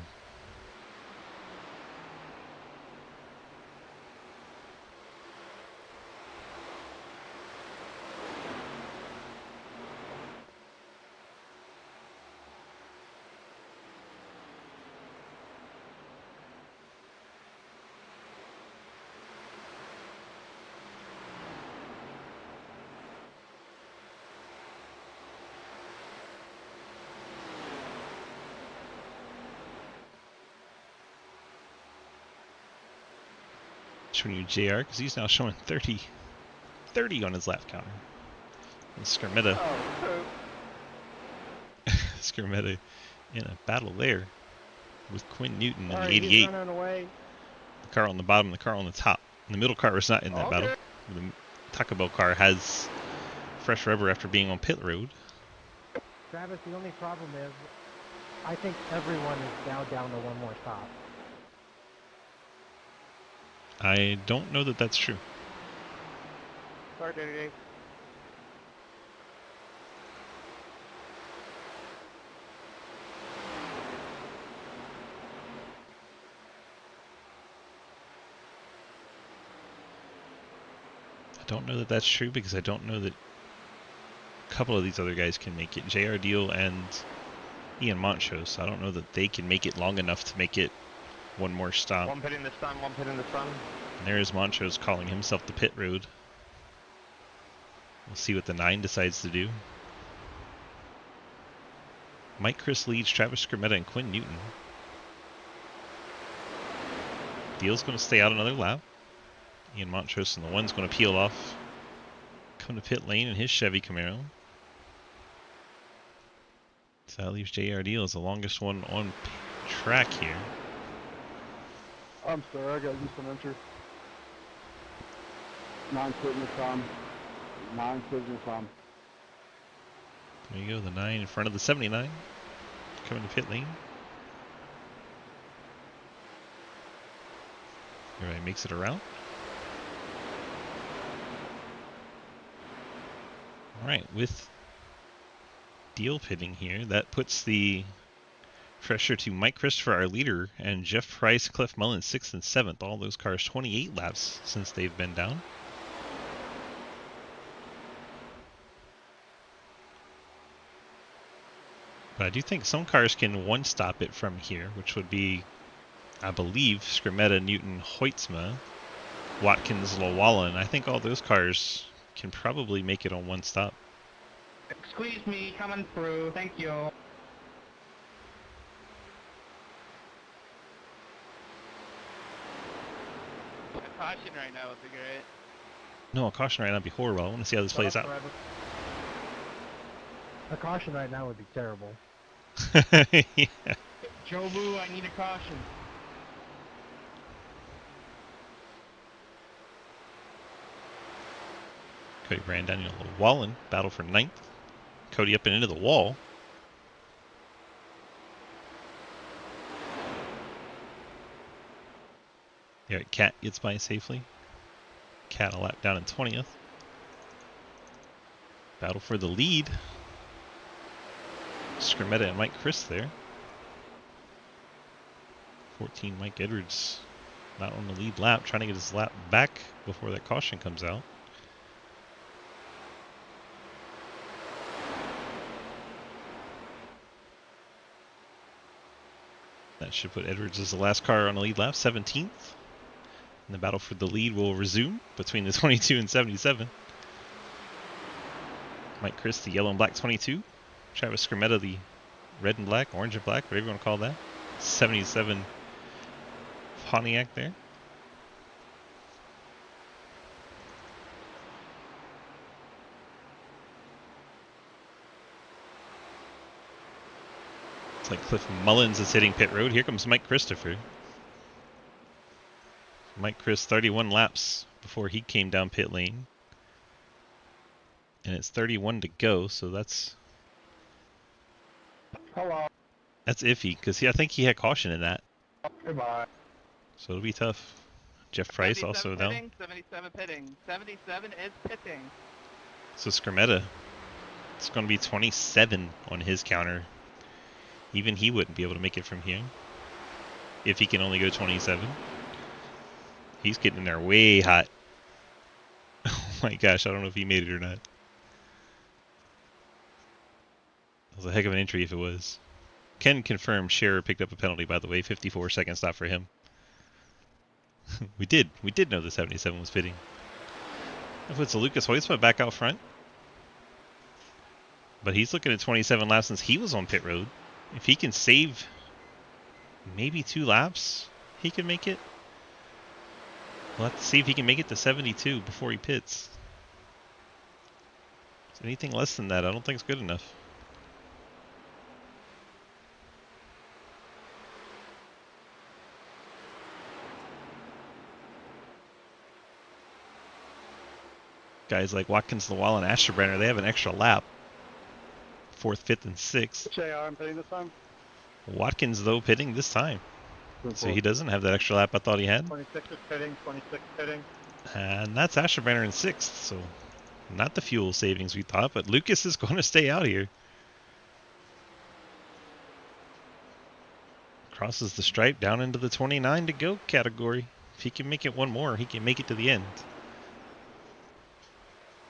Showing you JR because he's now showing 30 on his lap counter. And Skirmetta, Oh, Skirmetta in a battle there with Quinn Newton in Alright, the he's 88. running away. The car on the bottom, the car on the top. And the middle car was not in that Okay. battle. The Taco Bell car has fresh rubber after being on pit road. Travis, the only problem is, I think everyone is now down to one more stop. I don't know that that's true. Sorry, Danny. I don't know that that's true because I don't know that a couple of these other guys can make it. JR Deal and Ian Montrose. I don't know that they can make it long enough to make it one more stop. One pit in this time, one pit in this time. And there is Montrose calling himself the pit road. We'll see what the 9 decides to do. Mike Chris leads Travis Skirmetta and Quinn Newton. Deal's going to stay out another lap. Ian Montrose and the 1's going to peel off. Come to pit lane in his Chevy Camaro. So that leaves JR Deal as the longest one on track here. I'm sorry, I got you some entry. 9 sitting this time. 9 sitting this time. There you go, the 9 in front of the 79. Coming to pit lane. Everybody makes it around. Alright, with Deal pitting here, that puts the pressure to Mike Christopher, our leader, and Jeff Price, Cliff Mullen, 6th and 7th. All those cars 28 laps since they've been down. But I do think some cars can one-stop it from here, which would be, I believe, Skirmetta, Newton, Hoytsma, Watkins, Lowallen. I think all those cars can probably make it on one stop. Squeeze me, coming through. Thank you. A caution right now would be great. No, a caution right now would be horrible. I want to see how this plays out. A caution right now would be terrible. Yeah. Jobu, I need a caution. Cody Brand, Daniel Wallen, battle for 9th. Cody up and into the wall. There, Cat gets by safely. Cat a lap down in 20th. Battle for the lead. Skirmetta and Mike Chris there. 14, Mike Edwards Not on the lead lap, trying to get his lap back before that caution comes out. That should put Edwards as the last car on the lead lap, 17th. And the battle for the lead will resume between the 22 and 77. Mike Chris, the yellow and black 22. Travis Scrimmetta, the red and black, orange and black, whatever you want to call that. 77 Pontiac there. It's like Cliff Mullins is hitting pit road. Here comes Mike Christopher. Mike Chris 31 laps before he came down pit lane. And it's 31 to go, so that's Hello. iffy, because I think he had caution in that. Goodbye. So it'll be tough. Jeff Price also down. 77 pitting. 77 is pitting. So Scrimmetta, it's going to be 27 on his counter. Even he wouldn't be able to make it from here if he can only go 27. He's getting in there way hot. Oh my gosh, I don't know if he made it or not. It was a heck of an entry if it was. Ken confirmed Scherer picked up a penalty, by the way. 54-second stop for him. We did know the 77 was pitting. If it's a Lucas Hoytsma back out front. But he's looking at 27 laps since he was on pit road. If he can save maybe 2 laps, he can make it. We'll have to see if he can make it to 72 before he pits. So anything less than that, I don't think it's good enough. Guys like Watkins, Lawal, and Asherbrenner, they have an extra lap. 4th, 5th, and 6th. Which AR I'm pitting this time? Watkins, though, pitting this time. So he doesn't have that extra lap I thought he had. 26 is pitting. 26 pitting. And that's Asherbrenner in 6th, so not the fuel savings we thought, but Lucas is going to stay out here. Crosses the stripe down into the 29 to go category. If he can make it one more, he can make it to the end.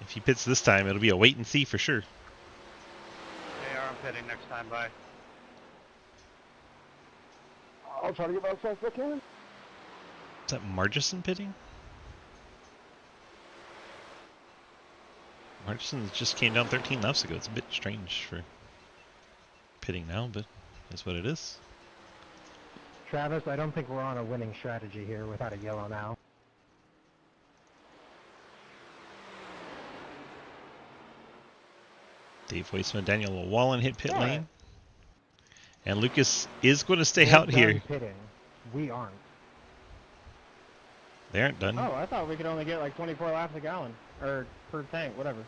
If he pits this time, it'll be a wait and see for sure. JR, I'm pitting next time, bye. I'll try to get myself back in. Is that Margison pitting? Margison just came down 13 laps ago. It's a bit strange for pitting now, but that's what it is. Travis, I don't think we're on a winning strategy here without a yellow now. Dave Weissman, Daniel Wallen hit pit Yeah. lane. And Lucas is going to stay They're out here. done pitting. We aren't. They aren't done. Oh, I thought we could only get like 24 laps a gallon. Or per tank, whatever.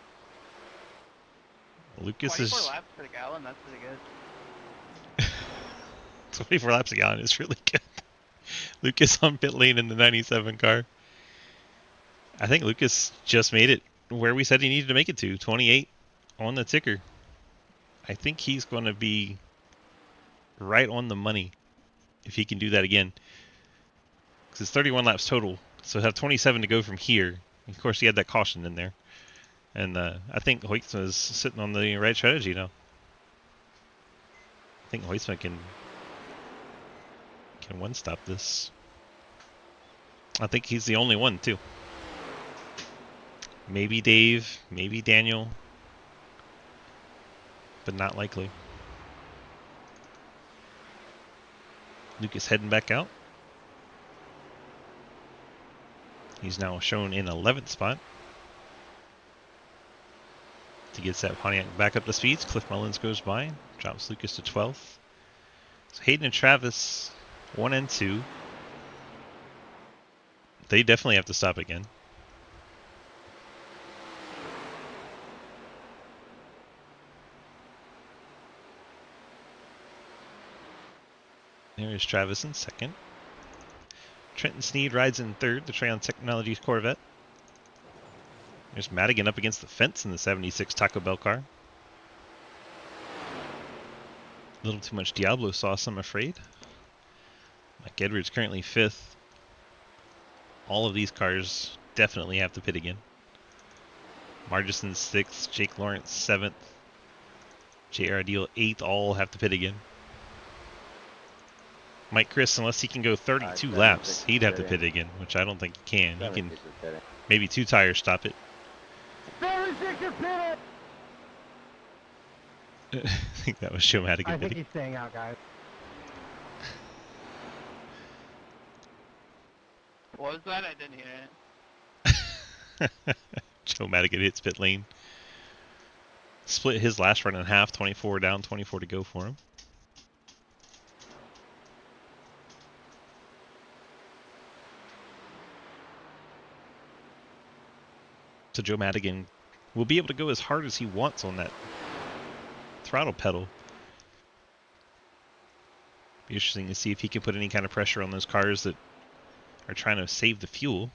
Lucas 24 is laps per gallon, that's pretty good. 24 laps a gallon is really good. Lucas on pit lane in the 97 car. I think Lucas just made it where we said he needed to make it to, 28 on the ticker. I think he's going to be right on the money if he can do that again. Because it's 31 laps total, so he'll have 27 to go from here. Of course, he had that caution in there. And I think Hoytsma is sitting on the right strategy now. I think Hoytsma can one-stop this. I think he's the only one, too. Maybe Dave, maybe Daniel. But not likely. Lucas heading back out. He's now shown in 11th spot. He gets that Pontiac back up to speeds. Cliff Mullins goes by, drops Lucas to 12th. So Hayden and Travis, 1 and 2. They definitely have to stop again. There is Travis in 2nd. Trenton Sneed rides in 3rd, the Treon Technologies Corvette. There's Madigan up against the fence in the 76 Taco Bell car. A little too much Diablo sauce, I'm afraid. Mike Edwards currently 5th. All of these cars definitely have to pit again. Margison 6th, Jake Lawrence 7th, JR Deal 8th, all have to pit again. Mike Chris, unless he can go 32 laps, he'd have to pit again, which I don't think he can. He can maybe 2 tires stop it. 76 is pitted! I think that was Showmatic. I think he's staying out, guys. What was that? I didn't hear it. Joe Madigan hits pit lane. Split his last run in half, 24 down, 24 to go for him. So Joe Madigan will be able to go as hard as he wants on that throttle pedal. Be interesting to see if he can put any kind of pressure on those cars that are trying to save the fuel.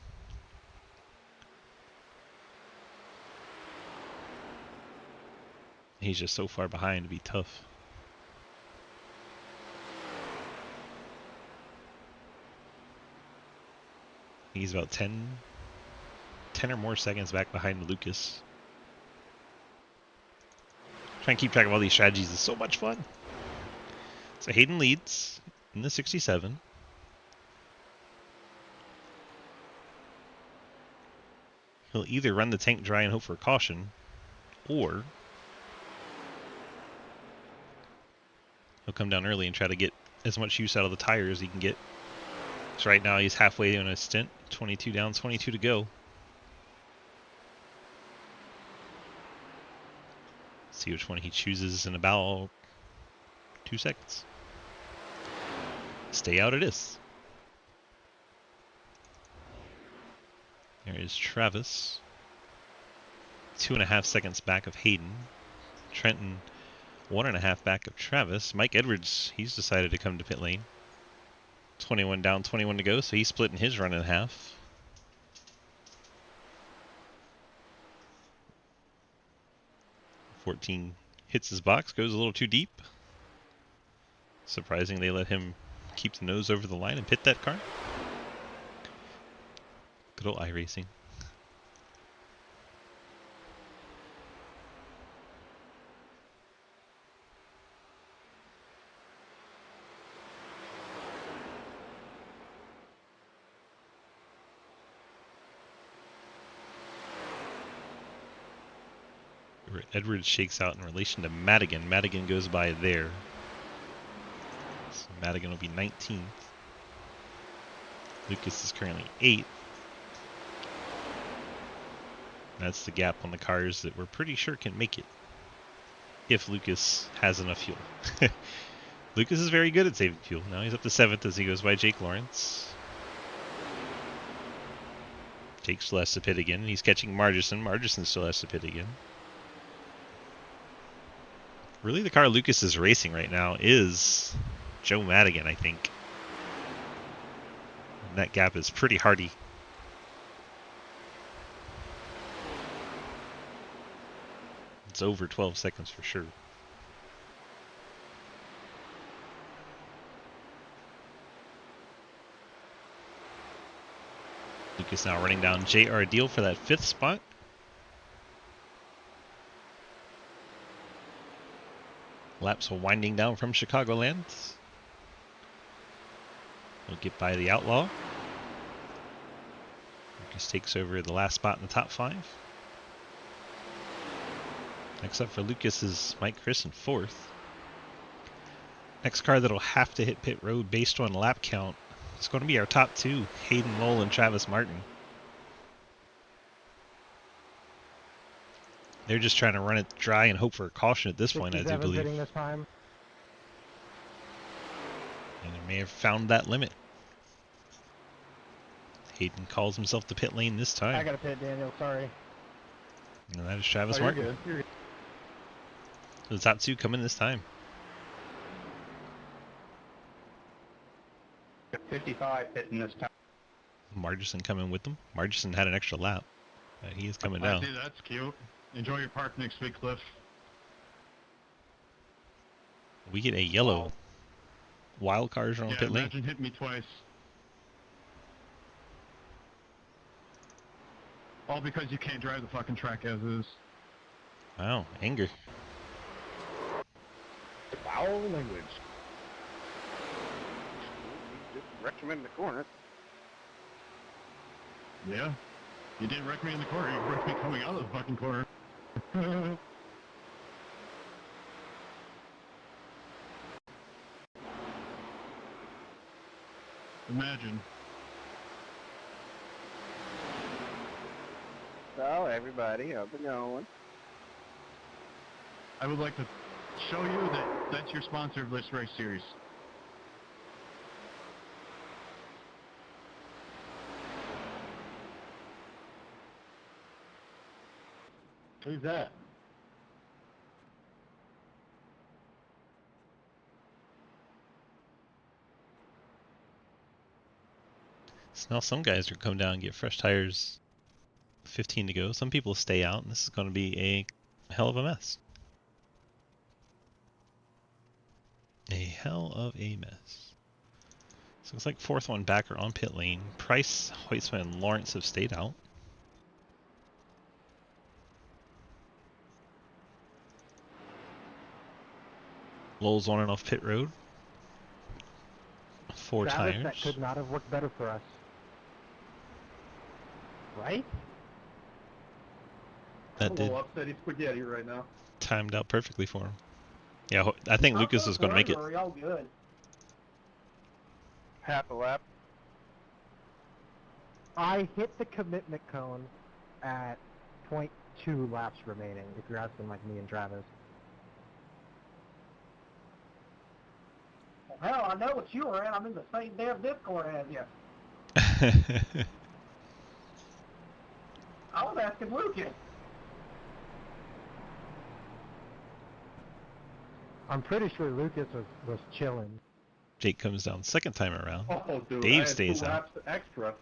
He's just so far behind to be tough. He's about 10 or more seconds back behind Lucas. Trying to keep track of all these strategies is so much fun. So Hayden leads in the 67. He'll either run the tank dry and hope for a caution, or he'll come down early and try to get as much use out of the tires as he can get. So right now he's halfway on his stint, 22 down, 22 to go. See which one he chooses in about 2 seconds. Stay out it is. There is Travis. 2.5 seconds back of Hayden. Trenton 1.5 back of Travis. Mike Edwards, he's decided to come to pit lane. 21 down, 21 to go, so he's splitting his run in half. .14 hits his box, goes a little too deep. Surprising they let him keep the nose over the line and pit that car. Good old iRacing. Edwards shakes out in relation to Madigan. Madigan goes by there. So Madigan will be 19th. Lucas is currently 8th. That's the gap on the cars that we're pretty sure can make it. If Lucas has enough fuel. Lucas is very good at saving fuel. Now he's up to 7th as he goes by Jake Lawrence. Jake still has to pit again. He's catching Margison. Margison still has to pit again. Really, the car Lucas is racing right now is Joe Madigan, I think. And that gap is pretty hardy. It's over 12 seconds for sure. Lucas now running down JR Deal for that 5th spot. Laps winding down from Chicagoland. We'll get by the Outlaw. Lucas takes over the last spot in the top 5. Next up for Lucas is Mike Chris in 4th. Next car that'll have to hit pit road based on lap count is going to be our top 2, Hayden Lowell and Travis Martin. They're just trying to run it dry and hope for a caution at this point, I do believe. This time. And they may have found that limit. Hayden calls himself the pit lane this time. I got to pit, Daniel. Sorry. And that is Travis You're Martin. good. You're good. So the top 2 come in this time. 55 hitting this time. Margison coming with them. Margison had an extra lap. He is coming down. I see, that's cute. Enjoy your park next week, Cliff. We get a yellow. Wild cars are on Yeah, pit lane. imagine hitting me twice. All because you can't drive the fucking track as is. Wow, anger. Foul language. You just wrecked him in the corner. Yeah. You didn't wreck me in the corner, you wrecked me coming out of the fucking corner. Imagine. So, everybody, how's it going? I would like to show you that that's your sponsor of this race series. Who's that? So now some guys are come down and get fresh tires. 15 to go. Some people stay out, and this is going to be a hell of a mess. A hell of a mess. So it's like fourth one back are on pit lane. Price, Hoytsman, and Lawrence have stayed out. Lowell's on and off pit road. 4 Travis, tires. that could not have worked better for us. Right? That I'm a did little upsetty spaghetti right now. timed out perfectly for him. Yeah, I think Lucas is going to make it. Are y'all good? Half a lap. I hit the commitment cone at 0.2 laps remaining, if you're asking like me and Travis. Well, hell, I know what you were in. I'm in the same damn Discord as you. I was asking Lucas. I'm pretty sure Lucas was chilling. Jake comes down second time around. Oh, dude, Dave I had stays 2 out. laps extra.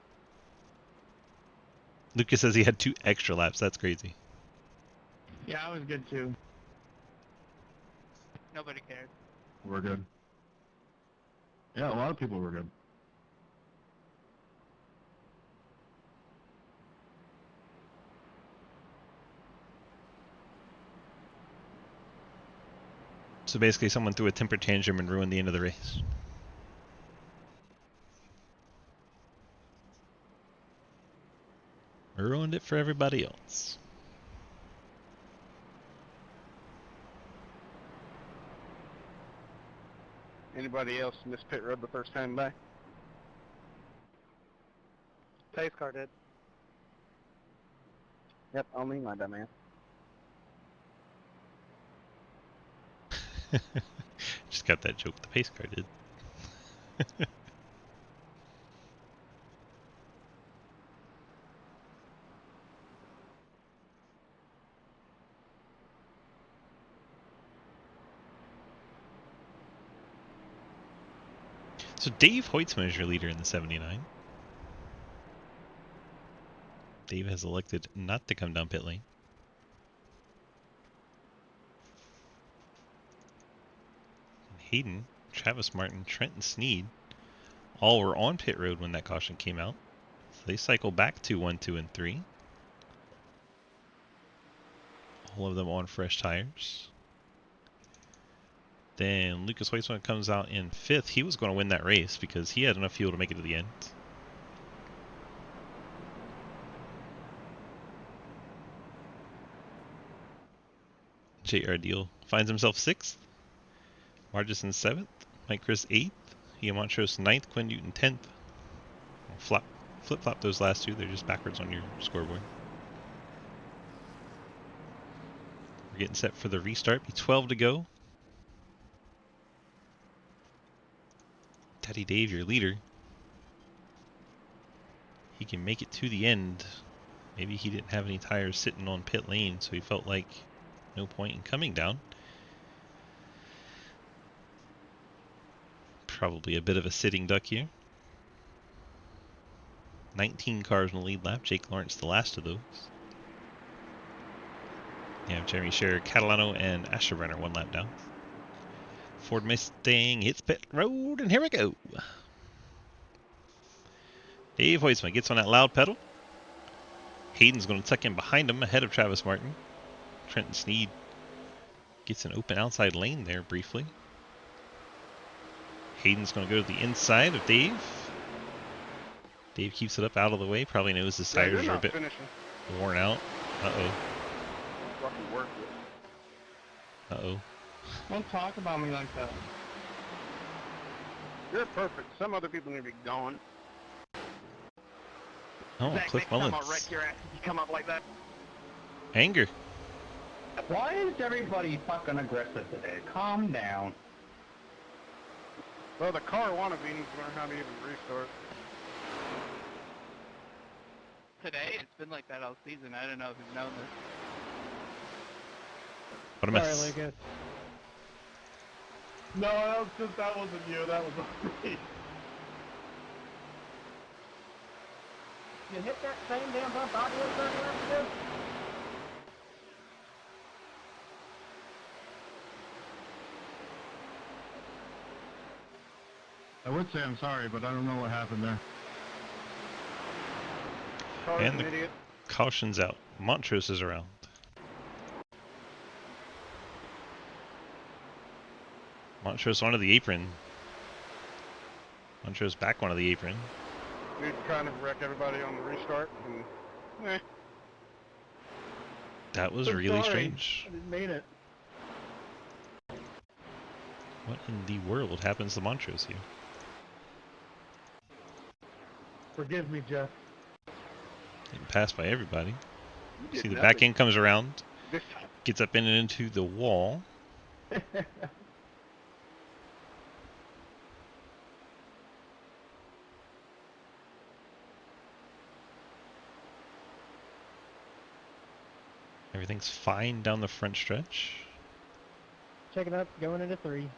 Lucas says he had 2 extra laps. That's crazy. Yeah, I was good too. Nobody cared. We're good. Yeah, a lot of people were good. So basically someone threw a temper tantrum and ruined the end of the race. Ruined it for everybody else. Anybody else miss pit road the first time back? Pace car did. Yep, only my dumb ass. Just got that joke the pace car did. So Dave Hoytsman is your leader in the 79. Dave has elected not to come down pit lane. Hayden, Travis Martin, Trent, and Sneed all were on pit road when that caution came out. So they cycle back to 1, 2, and 3. All of them on fresh tires. Then Lucas Hoytsman comes out in 5th. He was going to win that race because he had enough fuel to make it to the end. J.R. Deal finds himself 6th. Margison 7th. Mike Chris 8th. Ian Montrose 9th. Quinn Newton 10th. Flip-flop those last 2. They're just backwards on your scoreboard. We're getting set for the restart. Be 12 to go. Teddy Dave, your leader. He can make it to the end. Maybe he didn't have any tires sitting on pit lane, so he felt like no point in coming down. Probably a bit of a sitting duck here. 19 cars in the lead lap. Jake Lawrence the last of those. You have Jeremy Scherer, Catalano, and Asherbrenner 1 lap down. Ford Mustang hits pit road, and here we go. Dave Hoytsman gets on that loud pedal. Hayden's going to tuck in behind him ahead of Travis Martin. Trenton Sneed gets an open outside lane there briefly. Hayden's going to go to the inside of Dave. Dave keeps it up out of the way. Probably knows his tires are a bit worn out. Uh-oh. Uh-oh. Don't talk about me like that. You're perfect. Some other people need to be gone. Oh, Zach, Cliff next time Mullins. I'll wreck your ass if you come up like that. Anger. Why is everybody fucking aggressive today? Calm down. Well, the car wannabe needs to learn how to even restart. Today, it's been like that all season. I don't know if you've known this. What a mess. Sorry, Lucas. No, that wasn't you. That was me. You hit that same damn bump out here 30 laps ago? I would say I'm sorry, but I don't know what happened there. And the caution's out. Montrose is around. Montrose onto the apron. Montrose back onto the apron. Dude trying to wreck everybody on the restart. And, That was really strange. I didn't mean it. What in the world happens to Montrose here? Forgive me, Jeff. Getting passed by everybody. did See the nothing. back end comes around. This time. Gets up in and into the wall. Everything's fine down the front stretch. Checking up, going into 3.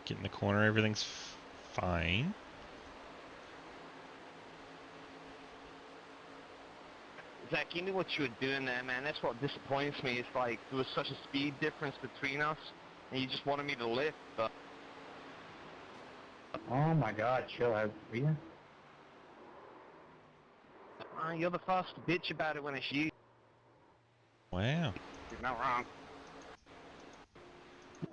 Get in the corner, everything's fine. Zach, you knew what you were doing there, man. That's what disappoints me. It's like there was such a speed difference between us, and you just wanted me to lift, but... Oh my god, chill out, will you? You're the first to bitch about it when it's you. Wow. You're not wrong.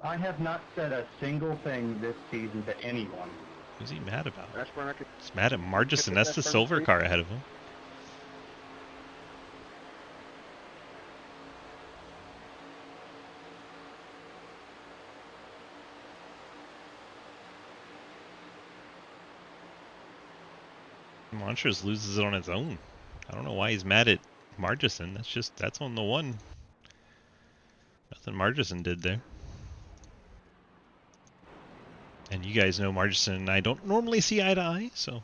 I have not said a single thing this season to anyone. Who's he mad about? That's where I could... He's mad at Margison. That's the silver car ahead of him. Montrose loses it on its own. I don't know why he's mad at Margison. That's on the one. Nothing Margison did there. And you guys know Margison and I don't normally see eye to eye, so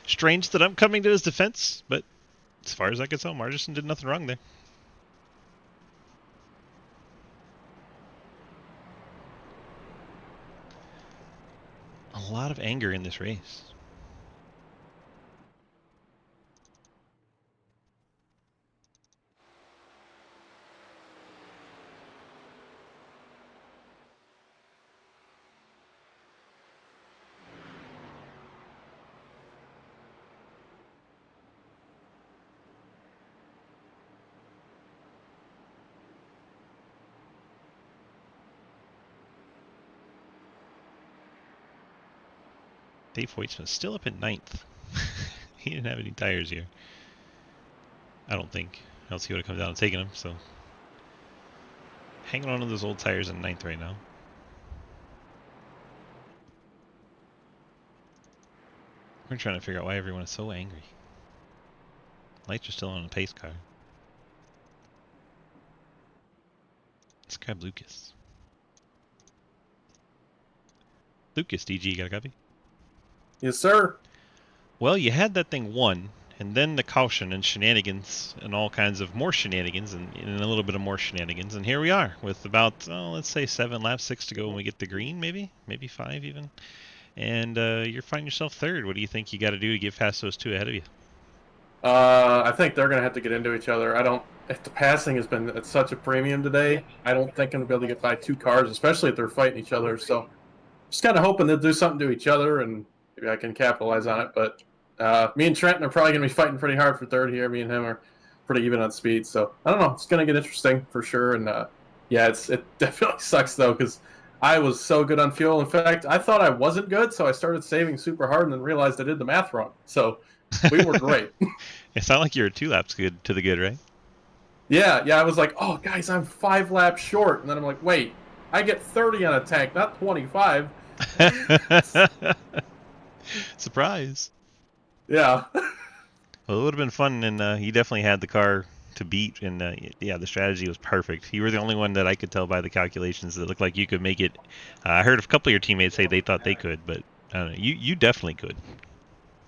strange that I'm coming to his defense, but as far as I can tell, Margison did nothing wrong there. A lot of anger in this race. Dave Hoytsman's still up at 9th. He didn't have any tires here. I don't think. Else he would have come down and taken them, so. Hanging on to those old tires in 9th right now. We're trying to figure out why everyone is so angry. Lights are still on the pace car. Let's grab Lucas. Lucas, DG, got a copy? Yes, sir. Well, you had that thing won, and then the caution and shenanigans and all kinds of more shenanigans and a little bit of more shenanigans, and here we are with about, let's say 7 laps, 6 to go when we get the green, maybe 5 even. And you're finding yourself 3rd. What do you think you got to do to get past those 2 ahead of you? I think they're going to have to get into each other. If the passing has been at such a premium today, I don't think I'm going to be able to get by 2 cars, especially if they're fighting each other. So just kind of hoping they'll do something to each other, and maybe I can capitalize on it. But Me and Trenton are probably going to be fighting pretty hard for third here. Me and him are pretty even on speed, so I don't know. It's going to get interesting for sure. And yeah, it definitely sucks though because I was so good on fuel. In fact, I thought I wasn't good, so I started saving super hard and then realized I did the math wrong. So we were great. It sounded like you were 2 laps good to the good, right? Yeah. I was like, oh, guys, I'm 5 laps short. And then I'm like, wait, I get 30 on a tank, not 25. Surprise. Yeah. Well, it would have been fun, and you definitely had the car to beat, and yeah, the strategy was perfect. You were the only one that I could tell by the calculations that looked like you could make it. I heard a couple of your teammates say they thought they could, but I don't know, you definitely could.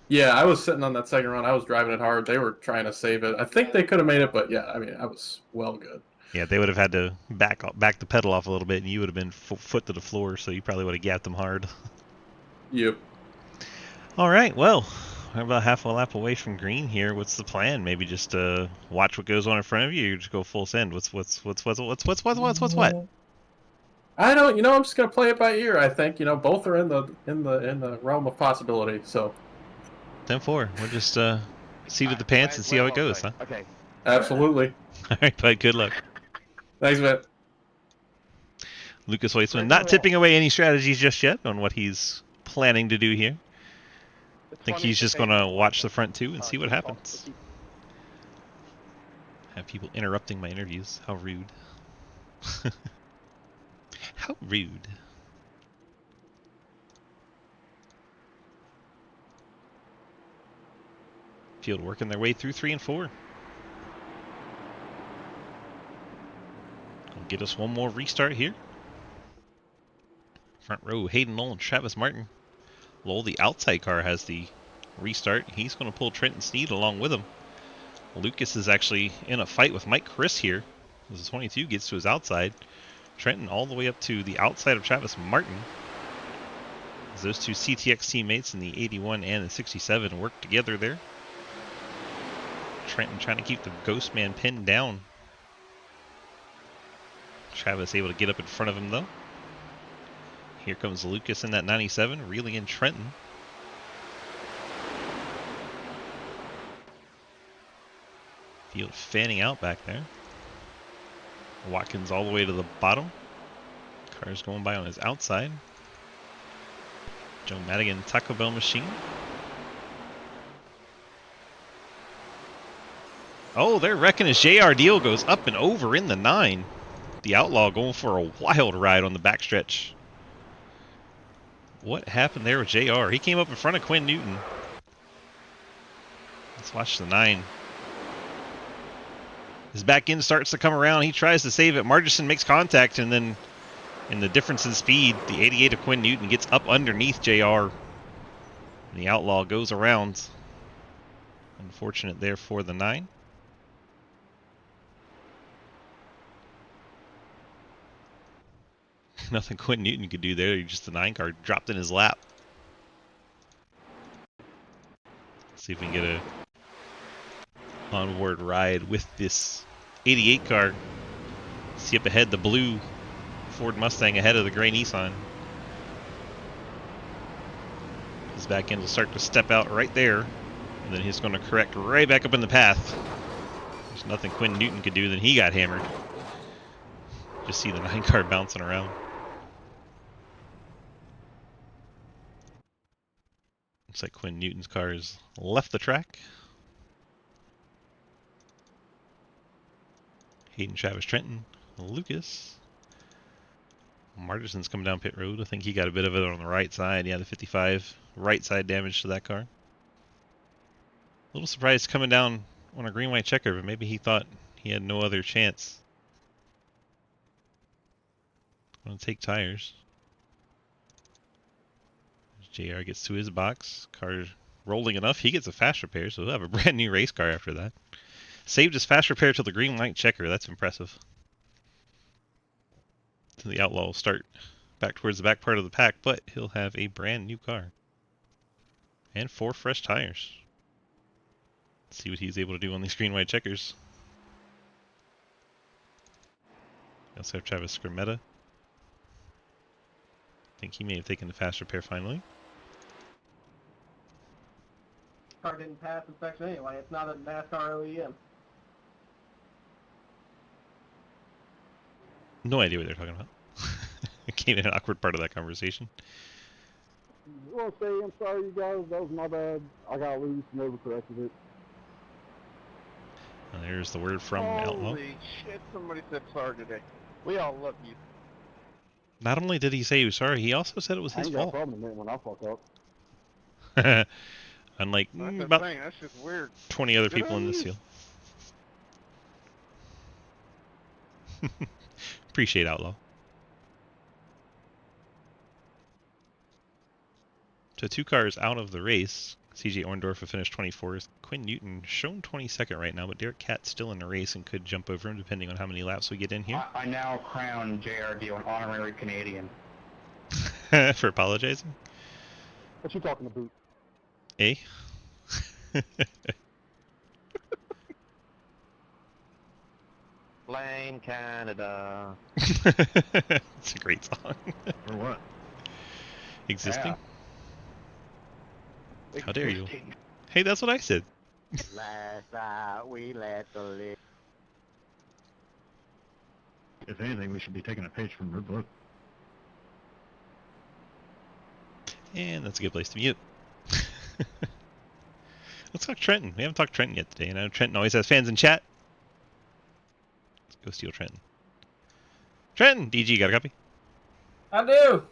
Yeah, I was sitting on that second run. I was driving it hard. They were trying to save it. I think they could have made it, but yeah, I mean, I was well good. Yeah, they would have had to back the pedal off a little bit, and you would have been foot to the floor, so you probably would have gapped them hard. Yep. All right, well, we're about half a lap away from green here. What's the plan? Maybe just watch what goes on in front of you, or just go full send. What's what? I don't. I'm just gonna play it by ear. I think both are in the realm of possibility. So 10-4. We'll just seat of the pants and see how it goes, huh? Okay. absolutely. All right, bud. Good luck. Thanks, man. Lucas Weissman not tipping away any strategies just yet on what he's planning to do here. I think he's just going to watch the front two and see what happens. Have people interrupting my interviews. How rude. How rude. Field working their way through 3 and 4. Gonna get us one more restart here. Front row, Hayden Lowell and Travis Martin. Lowell, the outside car, has the restart. He's going to pull Trenton Sneed along with him. Lucas is actually in a fight with Mike Chris here. As the 22 gets to his outside. Trenton all the way up to the outside of Travis Martin. As those two CTX teammates in the 81 and the 67 work together there. Trenton trying to keep the Ghost Man pinned down. Travis able to get up in front of him though. Here comes Lucas in that 97, reeling in Trenton. Field fanning out back there. Watkins all the way to the bottom. Cars going by on his outside. Joe Madigan, Taco Bell machine. Oh, they're wrecking as JR Deal goes up and over in the 9. The Outlaw going for a wild ride on the backstretch. What happened there with JR? He came up in front of Quinn Newton. Let's watch the 9. His back end starts to come around. He tries to save it. Margerson makes contact, and then in the difference in speed, the 88 of Quinn Newton gets up underneath JR. And the Outlaw goes around. Unfortunate there for the 9. Nothing Quinn Newton could do there. Just the 9 car dropped in his lap. Let's see if we can get a onboard ride with this 88 car. See up ahead the blue Ford Mustang ahead of the gray Nissan. His back end will start to step out right there, and then he's going to correct right back up in the path. There's nothing Quinn Newton could do, then he got hammered. Just see the 9 car bouncing around. Looks like Quinn Newton's car has left the track. Hayden, Travis, Trenton, Lucas. Margerson's coming down pit road. I think he got a bit of it on the right side. Yeah, the 55 right side damage to that car. A little surprised coming down on a green-white checker, but maybe he thought he had no other chance. Going to take tires. JR gets to his box. Car rolling enough. He gets a fast repair, so he'll have a brand new race car after that. Saved his fast repair till the green light checker. That's impressive. So the Outlaw will start back towards the back part of the pack, but he'll have a brand new car. And 4 fresh tires. Let's see what he's able to do on these green white checkers. We also have Travis Scrimmetta. I think he may have taken the fast repair finally. car didn't pass inspection anyway. It's not a NASCAR OEM. No idea what they're talking about. I came in an awkward part of that conversation. Well, say I'm sorry, you guys. That was my bad. I got loose, never corrected it. And there's the word from Outlaw. Holy shit, somebody said sorry today. We all love you. Not only did he say he was sorry, he also said it was I his ain't got a fault. problem with it when I fuck up. Unlike That's the about thing, that's just weird. 20 other Good people on in this you. field. Appreciate Outlaw. So 2 cars out of the race. CJ Orndorff finished 24th. Quinn Newton shown 22nd right now, but Derek Catt's still in the race and could jump over him depending on how many laps we get in here. I now crown JRD an honorary Canadian. For apologizing? What you talking about? Eh? Blame Canada. It's a great song. For what? Existing? Yeah. How dare you? Hey, that's what I said. Last night we let the live. If anything, we should be taking a page from her book. And that's a good place to mute. Let's talk Trenton. We haven't talked Trenton yet today. I know Trenton always has fans in chat. Let's go steal Trenton. Trenton! DG, got a copy? I do.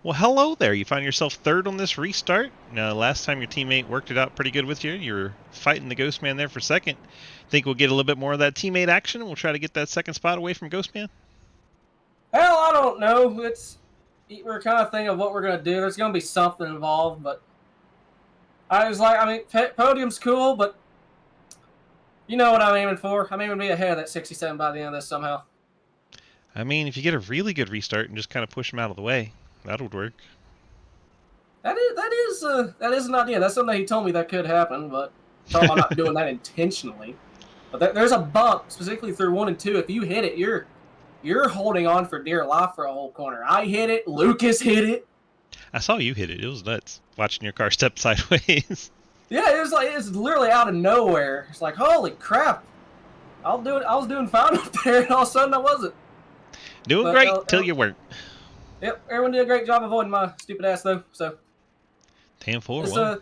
Well, hello there. You find yourself third on this restart. Now, last time your teammate worked it out pretty good with you. You were fighting the Ghostman there for second. Think we'll get a little bit more of that teammate action, and we'll try to get that second spot away from Ghostman? Hell, I don't know. We're kind of thinking of what we're gonna do. There's gonna be something involved, but I was like, I mean, podium's cool, but you know what I'm aiming for. I'm aiming to be ahead of that 67 by the end of this somehow. I mean, if you get a really good restart and just kind of push them out of the way, that would work. That is an idea. That's something he told me that could happen, but I'm not doing that intentionally. But there's a bump specifically through 1 and 2. If you hit it, you're holding on for dear life for a whole corner. I hit it. Lucas hit it. I saw you hit it. It was nuts. Watching your car step sideways. Yeah, it was literally out of nowhere. It's like, holy crap! I was doing fine up there, and all of a sudden I wasn't. Doing great till you weren't. Yep, everyone did a great job avoiding my stupid ass though. So 10-4.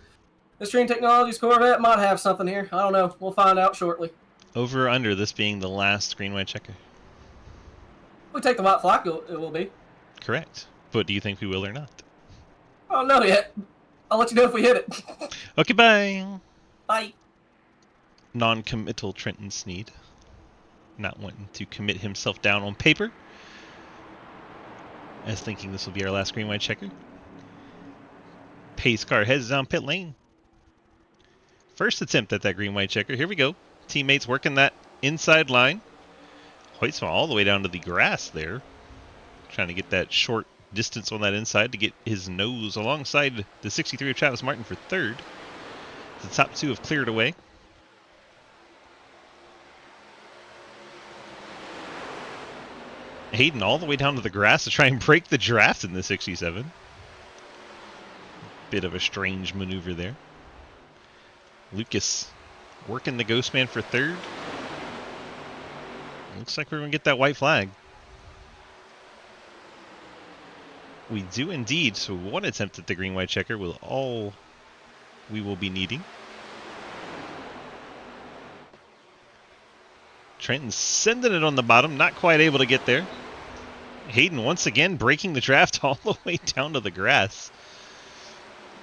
This Stream Technologies Corvette might have something here. I don't know. We'll find out shortly. Over or under this being the last green white checker? If we take the white flag, it will be. Correct. But do you think we will or not? I don't know yet. I'll let you know if we hit it. Okay, bye. Bye. Non-committal Trenton Sneed. Not wanting to commit himself down on paper. As thinking this will be our last green white checker. Pace car heads down pit lane. First attempt at that green white checker. Here we go. Teammates working that inside line. Hoytsma all the way down to the grass there. Trying to get that short distance on that inside to get his nose alongside the 63 of Travis Martin for third. The top 2 have cleared away. Hayden all the way down to the grass to try and break the draft in the 67. Bit of a strange maneuver there. Lucas working the Ghostman for third. Looks like we're going to get that white flag. We do indeed, so 1 attempt at the green-white checker will all we will be needing. Trenton's sending it on the bottom, not quite able to get there. Hayden once again breaking the draft all the way down to the grass.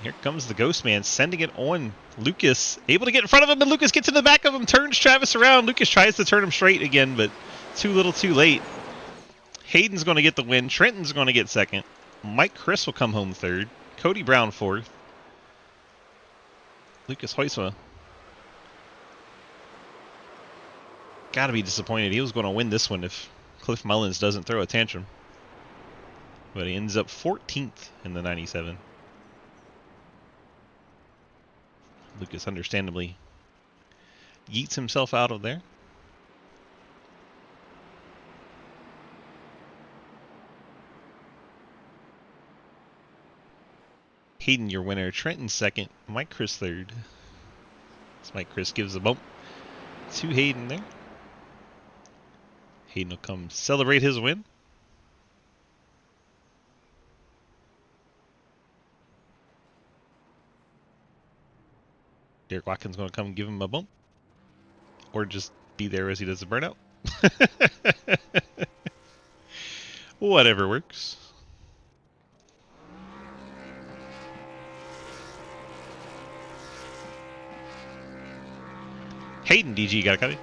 Here comes the Ghostman sending it on Lucas. Able to get in front of him, and Lucas gets in the back of him, turns Travis around. Lucas tries to turn him straight again, but too little too late. Hayden's going to get the win. Trenton's going to get second. Mike Chris will come home third. Cody Brown fourth. Lucas Hoysma. Gotta be disappointed. He was going to win this one if Cliff Mullins doesn't throw a tantrum. But he ends up 14th in the 97. Lucas understandably yeets himself out of there. Hayden, your winner. Trenton second. Mike Chris third. Smite Chris gives a bump to Hayden there. Hayden will come celebrate his win. Derek Watkins going to come give him a bump. Or just be there as he does the burnout. Whatever works. Hayden, DG, got a copy?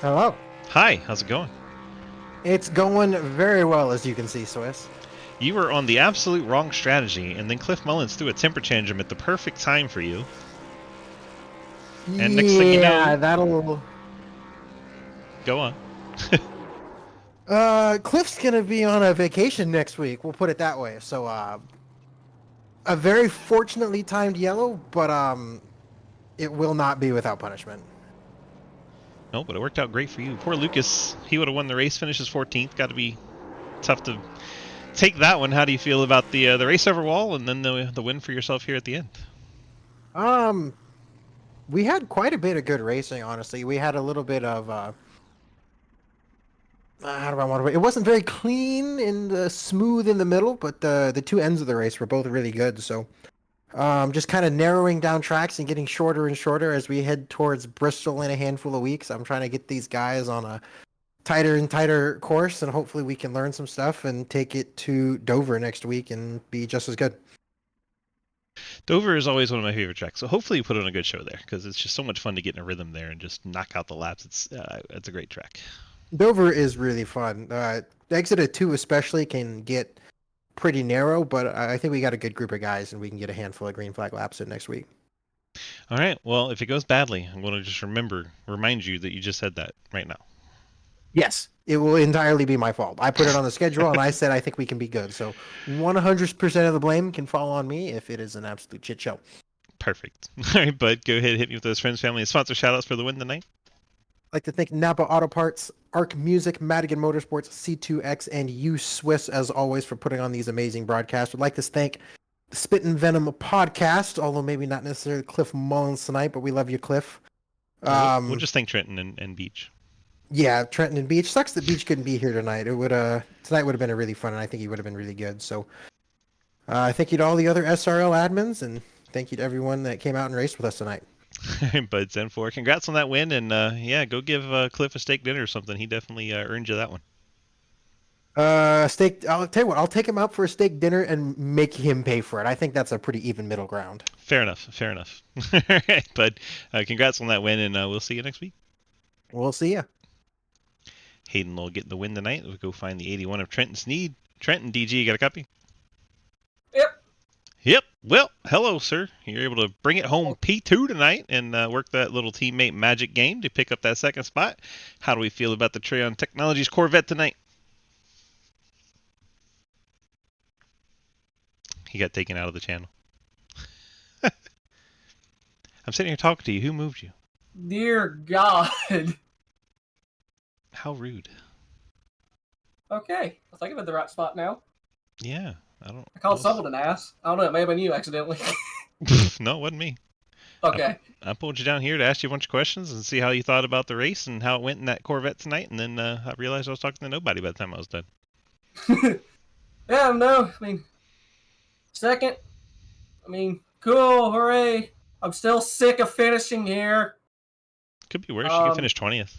Hello. Hi, how's it going? It's going very well, as you can see, Swiss. You were on the absolute wrong strategy, and then Cliff Mullins threw a temper tantrum at the perfect time for you. And next thing you know, that'll... Go on. Cliff's gonna be on a vacation next week. We'll put it that way. So, a very fortunately timed yellow, but it will not be without punishment. No, but it worked out great for you. Poor Lucas, he would have won the race, finishes 14th. Got to be tough to take that one. How do you feel about the race overall, and then the win for yourself here at the end? We had quite a bit of good racing, honestly. We had a little bit of how do I want to? It wasn't very clean and smooth in the middle, but the two ends of the race were both really good. So, just kind of narrowing down tracks and getting shorter and shorter as we head towards Bristol in a handful of weeks. I'm trying to get these guys on a tighter and tighter course, and hopefully we can learn some stuff and take it to Dover next week and be just as good. Dover is always one of my favorite tracks, so hopefully you put on a good show there, because it's just so much fun to get in a rhythm there and just knock out the laps. It's a great track. Dover is really fun. Exit at 2 especially can get pretty narrow, but I think we got a good group of guys, and we can get a handful of green flag laps in next week. All right, well, if it goes badly, I'm going to just remind you that you just said that right now. Yes, it will entirely be my fault. I put it on the schedule, and I said I think we can be good. So 100% of the blame can fall on me if it is an absolute shit show. Perfect. All right, bud, go ahead, hit me with those friends, family, and sponsor shoutouts for the win tonight. I'd like to thank Napa Auto Parts, Arc Music, Madigan Motorsports, C2X, and you, Swiss, as always, for putting on these amazing broadcasts. Would like to thank the Spittin Venom podcast, although maybe not necessarily Cliff Mullins tonight, but we love you, Cliff. We'll just thank Trenton and Beach. Yeah, Trenton and Beach. Sucks that Beach couldn't be here tonight. Tonight would have been a really fun, and I think he would have been really good. So, thank you to all the other SRL admins, and thank you to everyone that came out and raced with us tonight. All right, bud, 10-4. Congrats on that win, and yeah, go give Cliff a steak dinner or something. He definitely earned you that one. Steak. I'll tell you what. I'll take him out for a steak dinner and make him pay for it. I think that's a pretty even middle ground. Fair enough. All right, bud. Congrats on that win, and we'll see you next week. We'll see ya. Hayden will get the win tonight. We'll go find the 81 of Trenton Sneed. Trenton, DG, you got a copy? Yep. Well, hello, sir. You're able to bring it home P2 tonight and work that little teammate magic game to pick up that second spot. How do we feel about the Treon Technologies Corvette tonight? He got taken out of the channel. I'm sitting here talking to you. Who moved you? Dear God. How rude. Okay, I think I'm in the right spot now. Yeah, I called someone an ass. I don't know, it may have been you accidentally. No, it wasn't me. Okay. I pulled you down here to ask you a bunch of questions and see how you thought about the race and how it went in that Corvette tonight, and then I realized I was talking to nobody by the time I was done. Yeah, no, I mean, second, I mean, cool, hooray. I'm still sick of finishing here. Could be worse. You could finish 20th.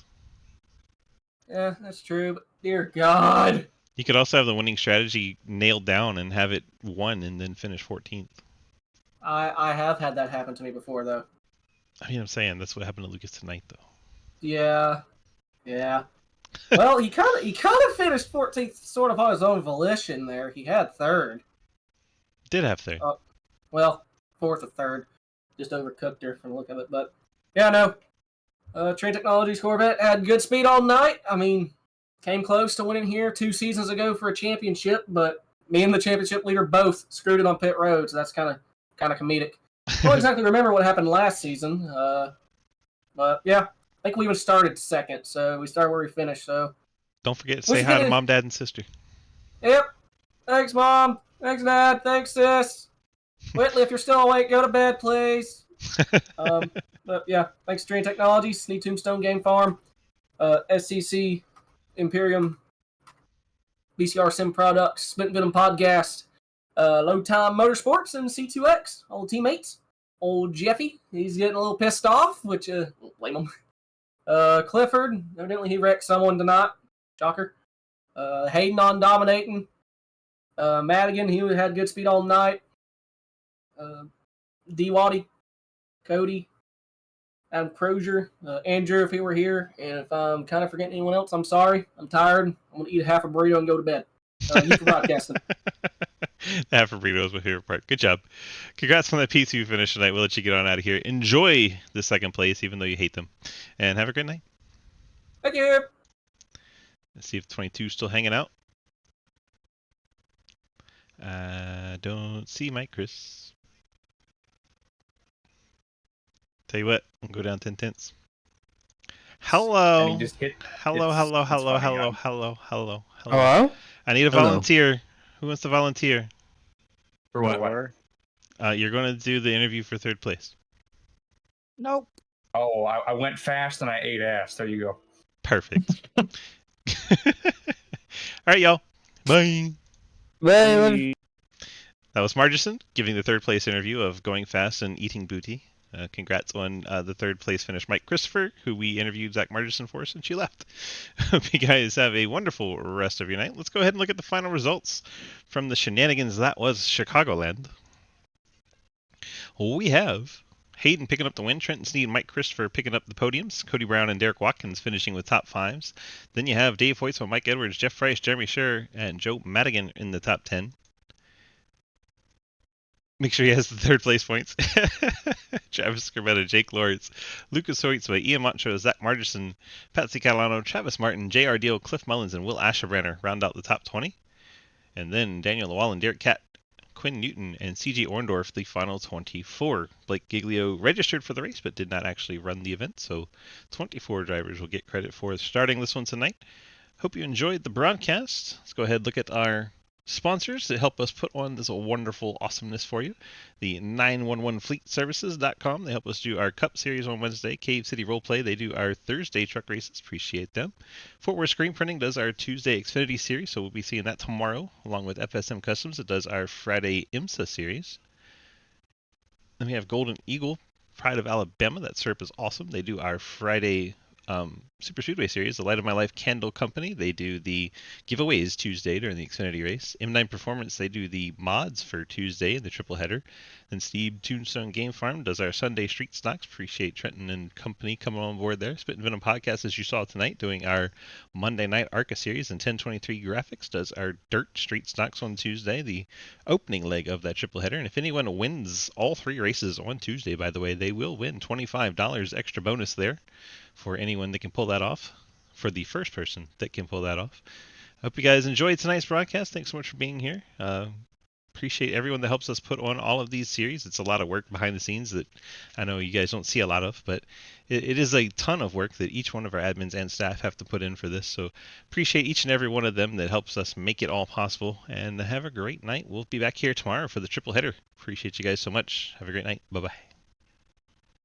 Yeah, that's true, but dear God. You could also have the winning strategy nailed down and have it won and then finish 14th. I have had that happen to me before, though. I mean, I'm saying that's what happened to Lucas tonight, though. Yeah. Well, he kind of finished 14th sort of on his own volition there. He had third. Did have third. Well, fourth or third. Just overcooked her from the look of it. But, yeah, no. Treon Technologies Corvette had good speed all night. I mean, came close to winning here 2 seasons ago for a championship, but me and the championship leader both screwed it on pit road, so that's kind of comedic. I don't exactly remember what happened last season, but yeah, I think we even started second, so we started where we finished. So don't forget to say hi to Mom, Dad, and sister. Yep. Thanks, Mom. Thanks, Dad. Thanks, Sis. Whitley, if you're still awake, go to bed, please. But yeah, thanks to Train Technologies, Sneak Tombstone Game Farm, SCC, Imperium, BCR Sim Products, Spittin Venom Podcast, Low Time Motorsports, and C2X, old teammates. Old Jeffy, he's getting a little pissed off, which, blame him. Clifford, evidently he wrecked someone tonight. Shocker. Hayden on dominating. Madigan, he had good speed all night. D-Waddy, Cody, Adam Crozier, Andrew, if he were here. And if I'm kind of forgetting anyone else, I'm sorry. I'm tired. I'm going to eat half a burrito and go to bed. You for broadcasting. Half a burrito is my favorite part. Good job. Congrats on that P2 finish tonight. We'll let you get on out of here. Enjoy the second place, even though you hate them. And have a great night. Thank you. Let's see if 22 is still hanging out. Don't see Mike Chris. Tell you what, I'll go down 10 tenths. Hello. And he just hit. Hello. Hello? I need a volunteer. Who wants to volunteer? For what? You're going to do the interview for third place. Nope. Oh, I went fast and I ate ass. There you go. Perfect. All right, y'all. Bye. Bye. That was Margerson giving the third place interview of Going Fast and Eating Booty. Congrats on the third place finish, Mike Christopher, who we interviewed Zach Margerson for since she left. Hope you guys have a wonderful rest of your night. Let's go ahead and look at the final results from the shenanigans that was Chicagoland. We have Hayden picking up the win, Trenton Sneed and Mike Christopher picking up the podiums, Cody Brown and Derek Watkins finishing with top fives. Then you have Dave Hoytsman, Mike Edwards, Jeff Price, Jeremy Scher, and Joe Madigan in the top 10. Make sure he has the third place points. Travis Scorbetta, Jake Lawrence, Lucas Hoytsma, Ian Montrose, Zach Margerson, Patsy Catalano, Travis Martin, J.R. Deal, Cliff Mullins, and Will Asherbrenner round out the top 20. And then Daniel Llewellyn, Derek Catt, Quinn Newton, and C.J. Orndorff, the final 24. Blake Giglio registered for the race but did not actually run the event, so 24 drivers will get credit for starting this one tonight. Hope you enjoyed the broadcast. Let's go ahead and look at our sponsors that help us put on this wonderful awesomeness for you. The 911fleetservices.com. They help us do our Cup Series on Wednesday. Cave City Roleplay, they do our Thursday truck races. Appreciate them. Fort Worth Screen Printing does our Tuesday Xfinity Series, so we'll be seeing that tomorrow, along with FSM Customs. It does our Friday IMSA Series. Then we have Golden Eagle, Pride of Alabama. That syrup is awesome. They do our Friday Super Speedway Series. The Light of My Life Candle Company, they do the giveaways Tuesday during the Xfinity race. M9 Performance, they do the mods for Tuesday in the triple header. Then Steve Tombstone Game Farm does our Sunday street stocks. Appreciate Trenton and company coming on board there. Spittin Venom Podcast, as you saw tonight, doing our Monday night ARCA series. And 1023 Graphics does our dirt street stocks on Tuesday, the opening leg of that triple header. And if anyone wins all three races on Tuesday, by the way, they will win $25 extra bonus there for anyone that can pull that off, for the first person that can pull that off. Hope you guys enjoyed tonight's broadcast. Thanks so much for being here. Appreciate everyone that helps us put on all of these series. It's a lot of work behind the scenes that I know you guys don't see a lot of, but it is a ton of work that each one of our admins and staff have to put in for this. So appreciate each and every one of them that helps us make it all possible. And have a great night. We'll be back here tomorrow for the triple header. Appreciate you guys so much. Have a great night. Bye-bye.